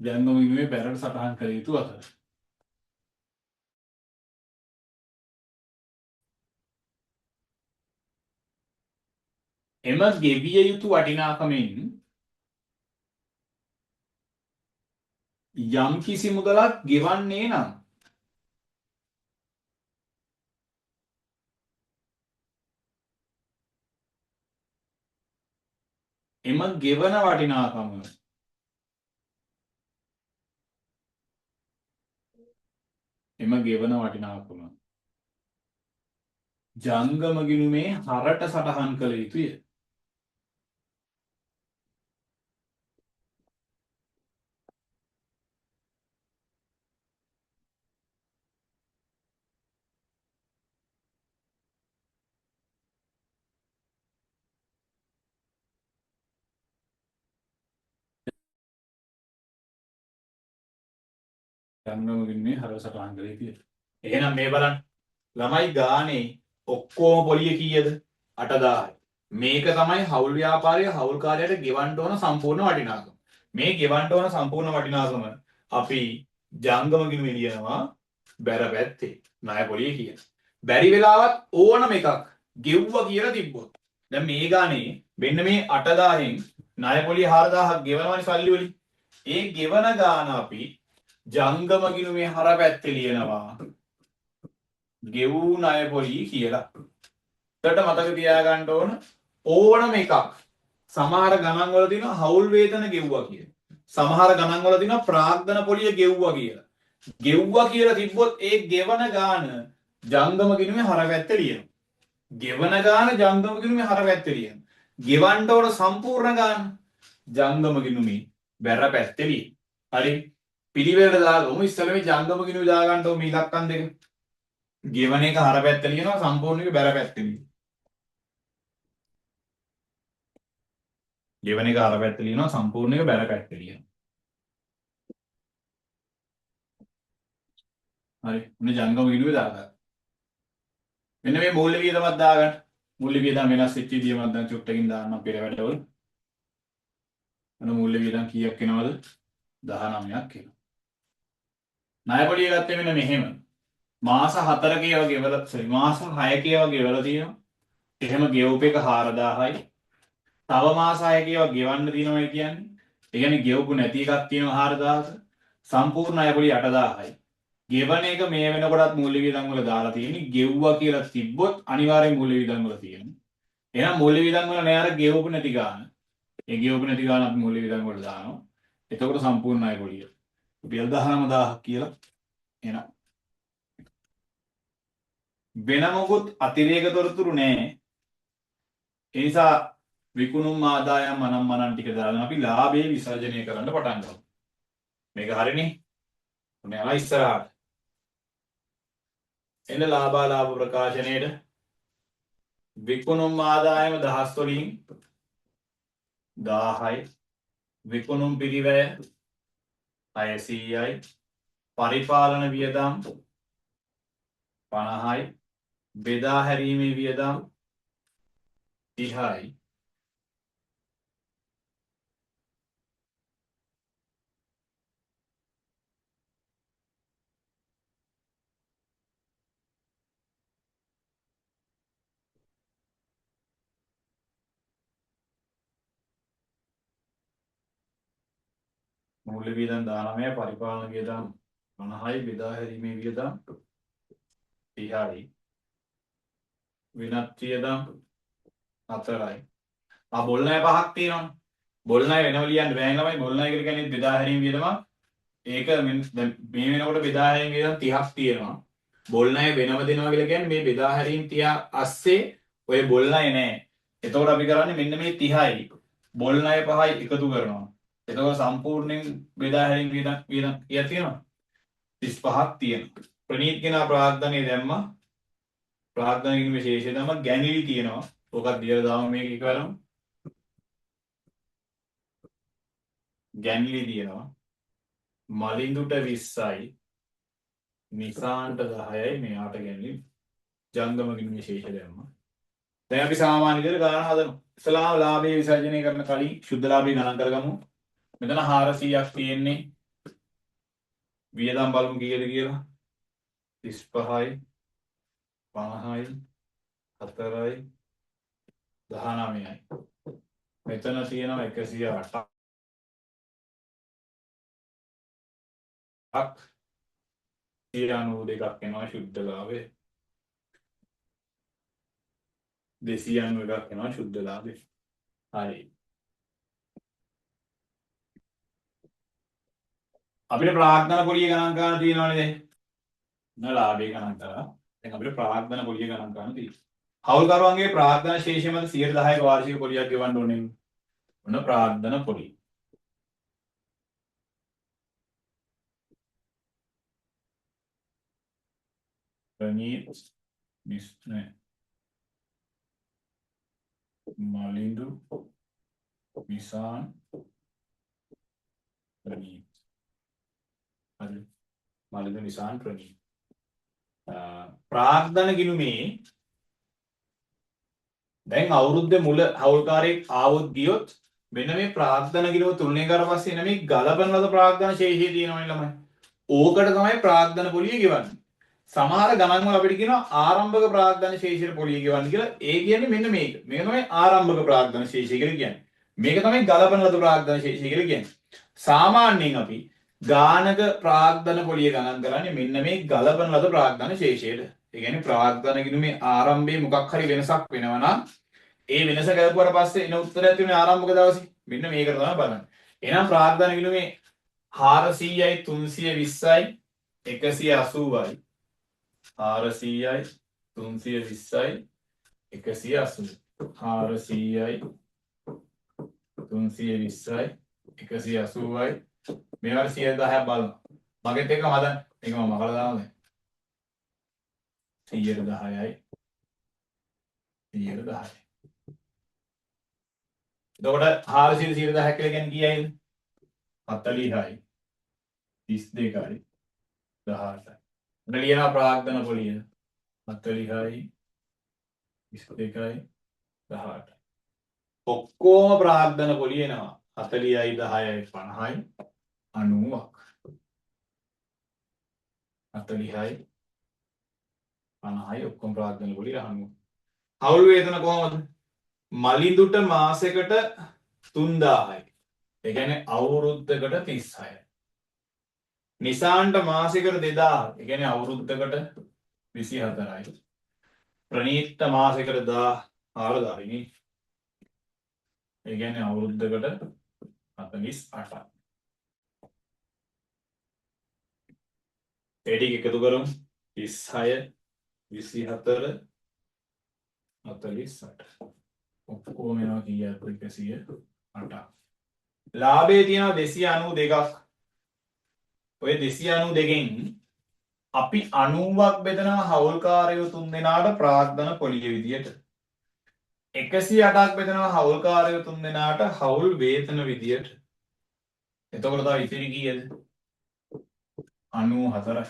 A: ජංගම ගිණුමේ බැරට සටහන් කළ යුතු අතර එම ගෙවිය යුතු වටිනාකමෙන් යම් කිසි මුදලක් ගෙවන්නේ නම් එම ගෙවන වටිනාකම ජංගම ගිණුමේ හරට සටහන් කළ යුතුය. ජංගම ගිණුමේ හරට සටහන් කළ යුතුය. එහෙනම් මේ බලන්න ළමයි ගානේ ඔක්කොම පොලිය කීයද? 8000යි. මේක තමයි හවුල් ව්‍යාපාරයේ හවුල්කාරයාට ගෙවන්න ඕන සම්පූර්ණ වටිනාකම. මේ ගෙවන්න ඕන සම්පූර්ණ වටිනාකම අපි ජංගම ගිණුමේ ලියනවා බැර පැත්තේ ණය පොලිය කියන. බැරි වෙලාවත් ඕනම එකක් ගෙව්වා කියලා තිබ්බොත් දැන් මේ ගානේ මෙන්න මේ 8000න් ණය පොලිය 4000ක් ගෙවනවනේ සල්ලි වලින්. ඒ ගෙවන ගාන අපි ජංගම ගිණුමේ හර පැත්තේ ලියනවා ගෙවූ ණය පොලිය කියලා. එතකොට මතක තියාගන්න ඕන ඕනම එකක් සමහර ගණන් වල තියෙනවා හවුල් වේතන ගෙව්වා කියලා. සමහර ගණන් වල තියෙනවා ප්‍රාග්ධන පොලිය ගෙව්වා කියලා. ගෙව්වා කියලා තිබ්බොත් ඒ ගෙවන ගාන ජංගම ගිණුමේ හර පැත්තේ ලියනවා. ගෙවන ගාන ජංගම ගිණුමේ හර පැත්තේ ලියනවා. ගෙවන්න ඕන සම්පූර්ණ ගාන ජංගම ගිණුමේ බැර පැත්තේ ලියනවා. හරි පිළිවෙලට දාගමු. ඉස්සෙල්ලා මේ ජංගම ගිණුමේ දාගන්න ඕන මේ ඉලක්කම් දෙක. ගෙවන එක හර පැත්තේ ලියනවා සම්පූර්ණ එක බැර පැත්තේ ලියනවා. ගෙවන එක හර පැත්තේ ලියනවා සම්පූර්ණ එක බැර පැත්තේ ලියනවා. හරි. මොන ජංගම ගිණුමේ දාගන්න. මෙන්න මේ මූල්‍ය වියදමක් දාගන්න. මූල්‍ය වියදම වෙනස් වෙච්ච විදිය මම දැන් චුට්ටකින් දාන්නම් පෙර වැඩවල. මොන මූල්‍ය වියදම් කීයක් එනවද? 19ක් එනවා. ණය පොලිය ගත්තේ මෙන්න මෙහෙම. මාස 4ක ඒවා ගෙවලා මාස 6ක ඒවා ගෙවලා තියෙනවා. එහෙම ගෙවුප එක 4000යි. තව මාස 6ක ඒවා ගෙවන්න තියෙනවා කියන්නේ. ඒ කියන්නේ ගෙවපු නැති එකක් තියෙනවා 4000ක. සම්පූර්ණ ණය පොලිය 8000යි. ගෙවන එක මේ වෙනකොටත් මූල්‍ය වියදම් වල දාලා තියෙන්නේ. ගෙව්වා කියලා තිබ්බොත් අනිවාර්යෙන් මූල්‍ය වියදම් වල තියෙනවා. එහෙනම් මූල්‍ය වියදම් වල නෑ අර ගෙවපු නැති ගාන. ඒ ගෙවපු නැති ගාන අපි මූල්‍ය වියදම් වල දානවා. එතකොට සම්පූර්ණ ණය පොලිය. රුපියල් 19000ක් කියලා එනවා. වෙන මොකුත් අතිරේක තොරතුරු නෑ. ඒ නිසා විකුණුම් ආදායම් මනම් ටික දාගෙන අපි ලාභයේ විසර්ජනය කරන්න පටන් ගමු. මේක හරිනේ. ඔන්න යලා ඉස්සරහට. එන්න ලාභාලාභ ප්‍රකාශනයේට විකුණුම් ආදායම දහස් වලින් 1000යි. විකුණුම් පිරිවැය 600යි. පරිපාලන වියදම් 50යි. බෙදා හැරීමේ වියදම් 30යි. මූල්‍ය වියදම් 19යි පරිපාලන වියදම් 50යි බෙදා හැරීමේ වියදම් 30යි වෙනත් වියදම් 4යි. බොල් ණය 5ක් තියෙනවා. බොල් ණය වෙනම ලියන්න බෑ ළමයි. බොල් ණය කියලා කියන්නේ බෙදා හැරීම වියදමක්. ඒක දැන් මේ වෙනකොට බෙදා හැරීම වියදම් 30ක් තියෙනවා. බොල් ණය වෙනම දෙනවා කියලා කියන්නේ මේ බෙදා හැරීම 30 අස්සේ ඔය බොල් ණය නෑ. එතකොට අපි කරන්නේ මෙන්න මේ 30යි බොල් ණය 5යි එකතු කරනවා. එතකොට සම්පූර්ණයෙන් බෙදා හැරීම වියදම් කීයක් තියෙනවද? 35ක් තියෙනවා. ප්‍රනීත් කෙනා ප්‍රාග්ධනය දැම්මා. ප්‍රාග්ධනය කිරීමේ ශේෂය තමයි ගැණිලි තියෙනවා. ඔකක් දියලා දාමු මේක එකවරම. ගැණිලි තියෙනවා. මලින්දුට 20යි. නිසාන්ට 10යි මෙයාට ගැණිලි. ජංගම කිරීමේ ශේෂය දැම්මා. දැන් අපි සාමාන්‍ය විදිහට ගණන හදමු. ඉස්ලාම ලාභයේ විසර්ජනය කරන කලින් ශුද්ධ ලාභය ගණන් කරගමු. මෙතන 400ක් තියෙන්නේ. වියදම් බලමු කීයද කියලා. 35යි 50යි 4යි 19යි. මෙතන තියෙනවා 108ක්. 192ක් එනවා ශුද්ධ ලාභය. 291ක් එනවා ශුද්ධ ලාභය. හරි. අපිට ප්‍රාග්ධන පොලිය ගණන් කරන්න තියෙනවනේ දැන්. ලාභය ගණන් කරා. දැන් අපිට ප්‍රාග්ධන පොලිය ගණන් කරන්න තියෙනවා. හවුල්කරුවන්ගේ ප්‍රාග්ධන ශේෂය මත 10% වාර්ෂික පොලියක් ගෙවන්න ඕනේ. ඔන්න ප්‍රාග්ධන පොලිය. ප්‍රනීත් මිස්නේ මලින්දු මිසාන් ප්‍රනීත්. හරි. මලින්දු මිසාන් ප්‍රනීත්. ප්‍රාග්ධන ගිණුමේ දැන් අවුරුද්දේ මුල හවුල්කාරයෙක් ආවොත් ගියොත් මෙන්න මේ ප්‍රාග්ධන ගිණුම තුලණය කරලා පස්සේ එන මේ ගලපන ලද ප්‍රාග්ධන ශේෂය තියෙනවනේ ළමයි. ඕකට තමයි ප්‍රාග්ධන පොලිය ගෙවන්නේ. සමහර ගණන් වල අපිට කියනවා ආරම්භක ප්‍රාග්ධන ශේෂයට පොලිය ගෙවන්න කියලා. ඒ කියන්නේ මෙන්න මේක. මේක තමයි ආරම්භක ප්‍රාග්ධන ශේෂය කියලා කියන්නේ. මේක තමයි ගලපන ලද ප්‍රාග්ධන ශේෂය කියලා කියන්නේ. සාමාන්‍යයෙන් අපි ගානක ප්‍රාග්ධන පොලිය ගණන් කරන්නේ මෙන්න මේ ගලපන ලද ප්‍රාග්ධන ශේෂයට. ඒ කියන්නේ ප්‍රාග්ධන ගිණුමේ ආරම්භයේ මොකක් හරි වෙනසක් වෙනවා නම් ඒ වෙනස ගලපුවාට පස්සේ එන උත්තරය තියෙන්නේ ආරම්භක දවසේ. මෙන්න මේක තමයි බලන්නේ. එහෙනම් ප්‍රාග්ධන ගිණුමේ 400යි 320යි 180යි 400යි 320යි 180 400යි 320යි 180යි මේවට 110ක් බලන්න. මගෙත් එක මදන් මේක මම මකලා දානවා දැන්. 110යි 110යි. එතකොට 400 110ක් කියලා කියන්නේ කීයයිද? 40යි 32යි 18යි. උඩ ලියනවා ප්‍රාග්ධන පොලිය 40යි 22යි 18යි. ඔක්කොම ප්‍රාග්ධන පොලිය එනවා 40යි 10යි 50යි 90ක්. 40යි 50යි ඔක්කොම ප්‍රාග්ධන පොලිය 90. හවුල් වේතන කොහොමද? මලින්දුට මාසෙකට 3000යි. ඒ කියන්නේ අවුරුද්දකට 36යි. නිසාන්ට මාසෙකට 2000. ඒ කියන්නේ අවුරුද්දකට 24යි. ප්‍රනීත්ට මාසෙකට 14000යි නේ. ඒ කියන්නේ අවුරුද්දකට 48යි. ඒ ටික එකතු කරමු. 36 24 48. ඔක්කොම එනවා කීයද? 108ක්. ලාභයේ තියෙනවා 292ක්. ඔය 292කින් අපි 90ක් බෙදනවා හවුල්කාරයෝ 3 දෙනාට ප්‍රාග්ධන පොලිය විදියට. 108ක් බෙදනවා හවුල්කාරයෝ 3 දෙනාට හවුල් වේතන විදියට. එතකොට තව ඉතිරි කීයද? 94යි.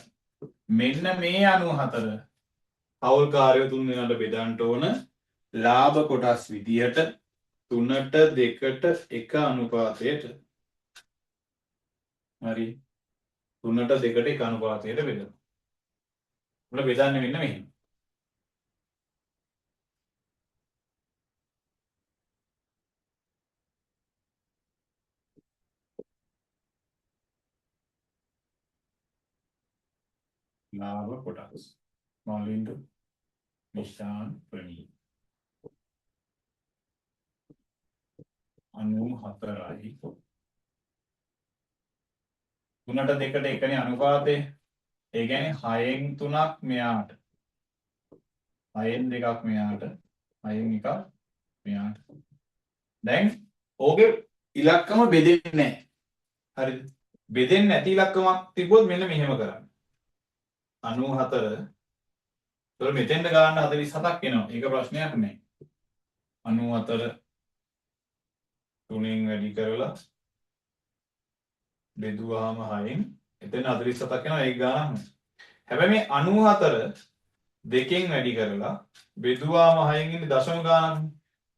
A: මෙන්න මේ 94 හවුල්කාරයෝ 3 දෙනාට බෙදන්න ඕන ලාභ කොටස් විදියට 3ට 2ට 1 අනුපාතයට. හරි. 3ට 2ට 1 අනුපාතයට බෙදනවා. උඩ බෙදන්නේ මෙන්න මෙහෙම. ලාභ කොටස්. මලින්ද නිශාන් ප්‍රනීත් 94යි 3ට 2ට එකනේ අනුපාතය. ඒ කියන්නේ 6න් 3ක් මෙයාට 6න් 2ක් මෙයාට 6න් 1ක් මෙයාට. දැන් ඕකේ ඉලක්කම බෙදෙන්නේ නැහැ. හරිද? බෙදෙන්නේ නැති ඉලක්කමක් තිබ්බොත් මෙන්න මෙහෙම කරන්න. 94 ඒතකොට මෙතෙන්ට ගන්න 47ක් එනවා. ඒක ප්‍රශ්නයක් නෑ. 94 3න් වැඩි කරලා බෙදුවාම 6න් එතන 47ක් එනවා. ඒක ගානක් නෑ. හැබැයි මේ 94 2කින් වැඩි කරලා බෙදුවාම 6න් ඉන්නේ දශම ගානක්.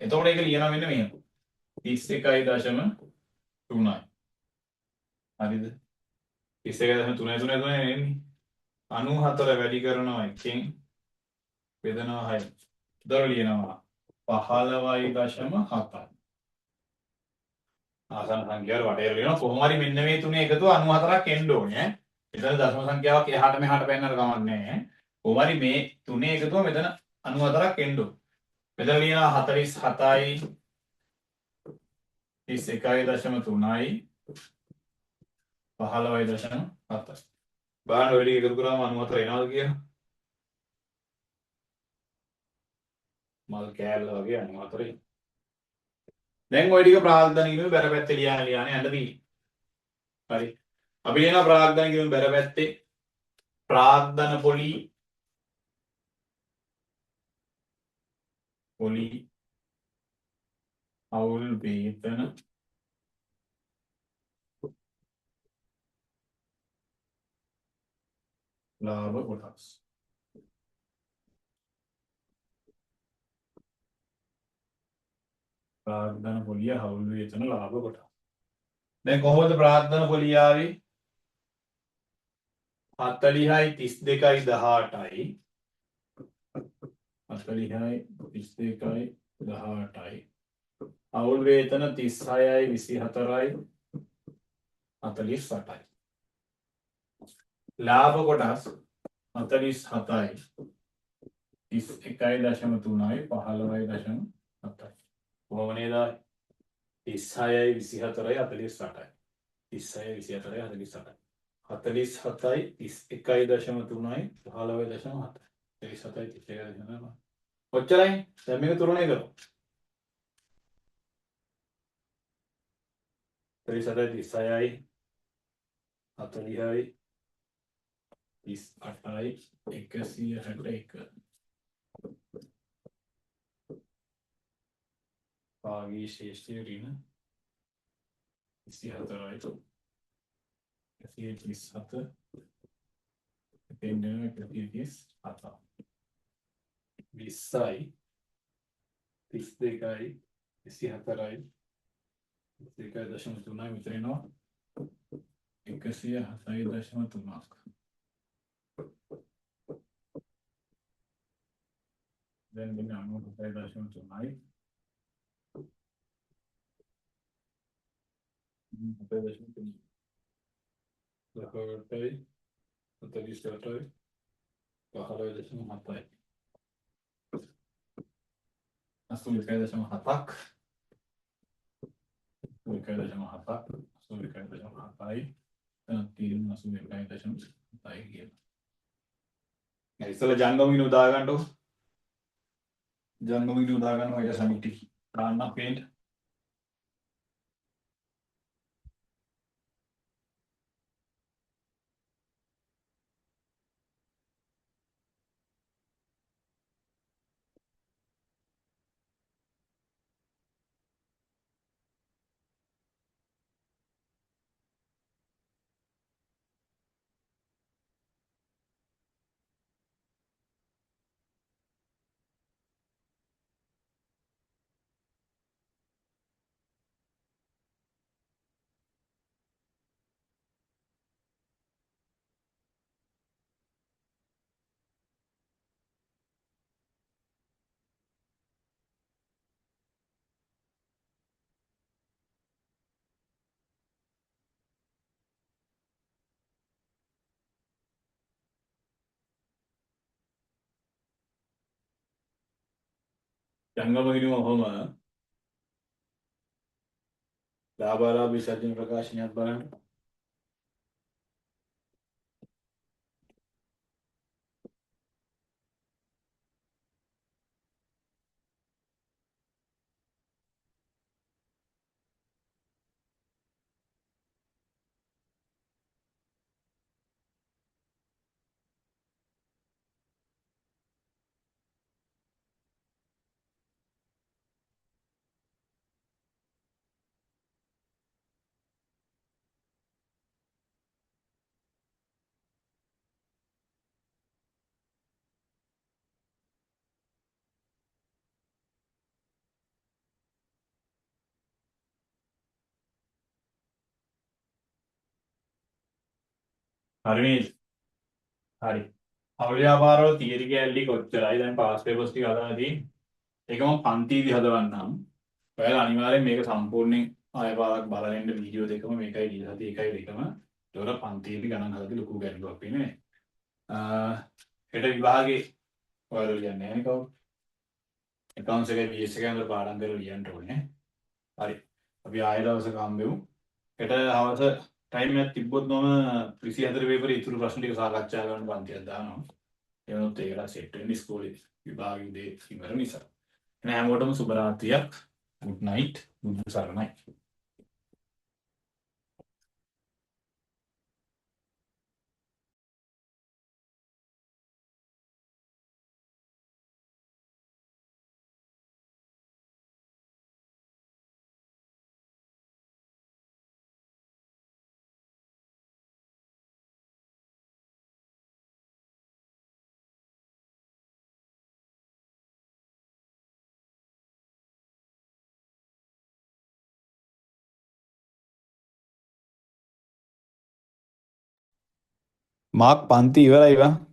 A: එතකොට ඒක ලියනවා මෙන්න මෙහෙම. 31.3යි. හරිද? 31.333 එන්නේ. 94 වැඩි කරනවා 1කින් බෙදනවා 6යි. දර ලියනවා 15.7යි. ආසන්න සංඛ්‍යාවල වටේට ලියනවා කොහොම හරි මෙන්න මේ තුනේ එකතුව 94ක් එන්න ඕනේ ඈ. එතන දශම සංඛ්‍යාවක් එහාට මෙහාට පෙන්නන්න කමක් නැහැ. කොහොම හරි මේ තුනේ එකතුව මෙතන 94ක් එන්න ඕනේ. මෙතන ලියනවා 47යි 31.3යි 15.7යි. බලන්න ඔය ටික එකතු කරාම 94 එනවද කියලා? මල් කෑල්ල වගේ 94යි. දැන් ওই ටික ප්‍රාග්ධනික ඉගෙන බැර පැත්තේ ලියන්න යන්න තියෙන්නේ. හරි. අපි ලියනවා ප්‍රාග්ධනික ඉගෙන බැර පැත්තේ ප්‍රාග්ධන පොලි අවුල් වේතන ලාභ කොටස්. ප්‍රාග්ධන පොලිය අවුල් වේතන ලාභ කොටස්. දැන් කොහොමද ප්‍රාග්ධන පොලිය ආවේ? 40යි 32යි 18යි 40යි 32යි 18යි අවුල් වේතන 36යි 24යි 48යි ලාභ කොටස් 47යි 31.3යි 15.7යි කොහොම නේද? 36යි 24යි 48යි 36යි 24යි 48යි 47යි 31.3යි 15.7යි 47යි 31.3යි ඔච්චරයි. දැන් මේක තුරණය කරමු. 37යි 36යි 40යි 38යි 161 පාගී ශේෂ්ඨය ඍණ 24යි 137 එතෙන් 137යි 20යි 32යි 24යි 1.3යි මෙතන එනවා 107.3ක්. දැන් මෙන්න 97.3යි 7.3යි 48යි 48යි 15.7යි 81.7ක් 81.7ක් 81.7යි තීරණ 81.7යි කියන. දැන් ඉස්සෙල්ලා ජංගමිනු දා ගන්නකො. ජංගමිනු දා ගන්නවා ඊට සමිටි දාන්න පේන්න. ජංගම ගිණුම ඔහොම ලාභාලාභ විසර්ජන ප්‍රකාශනයක් බලන්න. හරි නේද? හරි. අවුල් ව්‍යාපාරවල තියරි කැලලි කොච්චරයි දැන් පාස් පේපර්ස් ටික හදලා තියෙන්නේ. ඒක මම පන්තියේදී හදවන්නම්. ඔයාලා අනිවාර්යෙන් මේක සම්පූර්ණයෙන් ආය පාරක් බලලා ඉන්න වීඩියෝ දෙකම මේකයි දීලා තියෙන්නේ ඒකයි දෙකම. ඒතකොට පන්තියේදී ගණන් හදලා ලොකු ගැටලුවක් වෙන්නේ නැහැ. හෙට විභාගේ ඔයාලා ලියන්නේ නැහැ නේ කවුරු? accounts එකයි BS එකයි අතර පාඩම් කරලා ලියන්න ඕනේ. හරි. අපි ආයෙ දවසක හම්බෙමු. හෙට හවස ටයිම් එකක් තිබ්බොත් මම 24 පේපරේ ඉතුරු ප්‍රශ්න ටික සාකච්ඡා කරන්න පන්තියක් දානවා. එවනොත් ඒකට සෙට් වෙන්න ඉස්කෝලේ විභාග උදේ ඉවර නිසා. එහෙනම් හැමෝටම සුබ රාත්‍රියක්. good night. බුදු සරණයි. මාක් පන්ති ඉවරයි වා.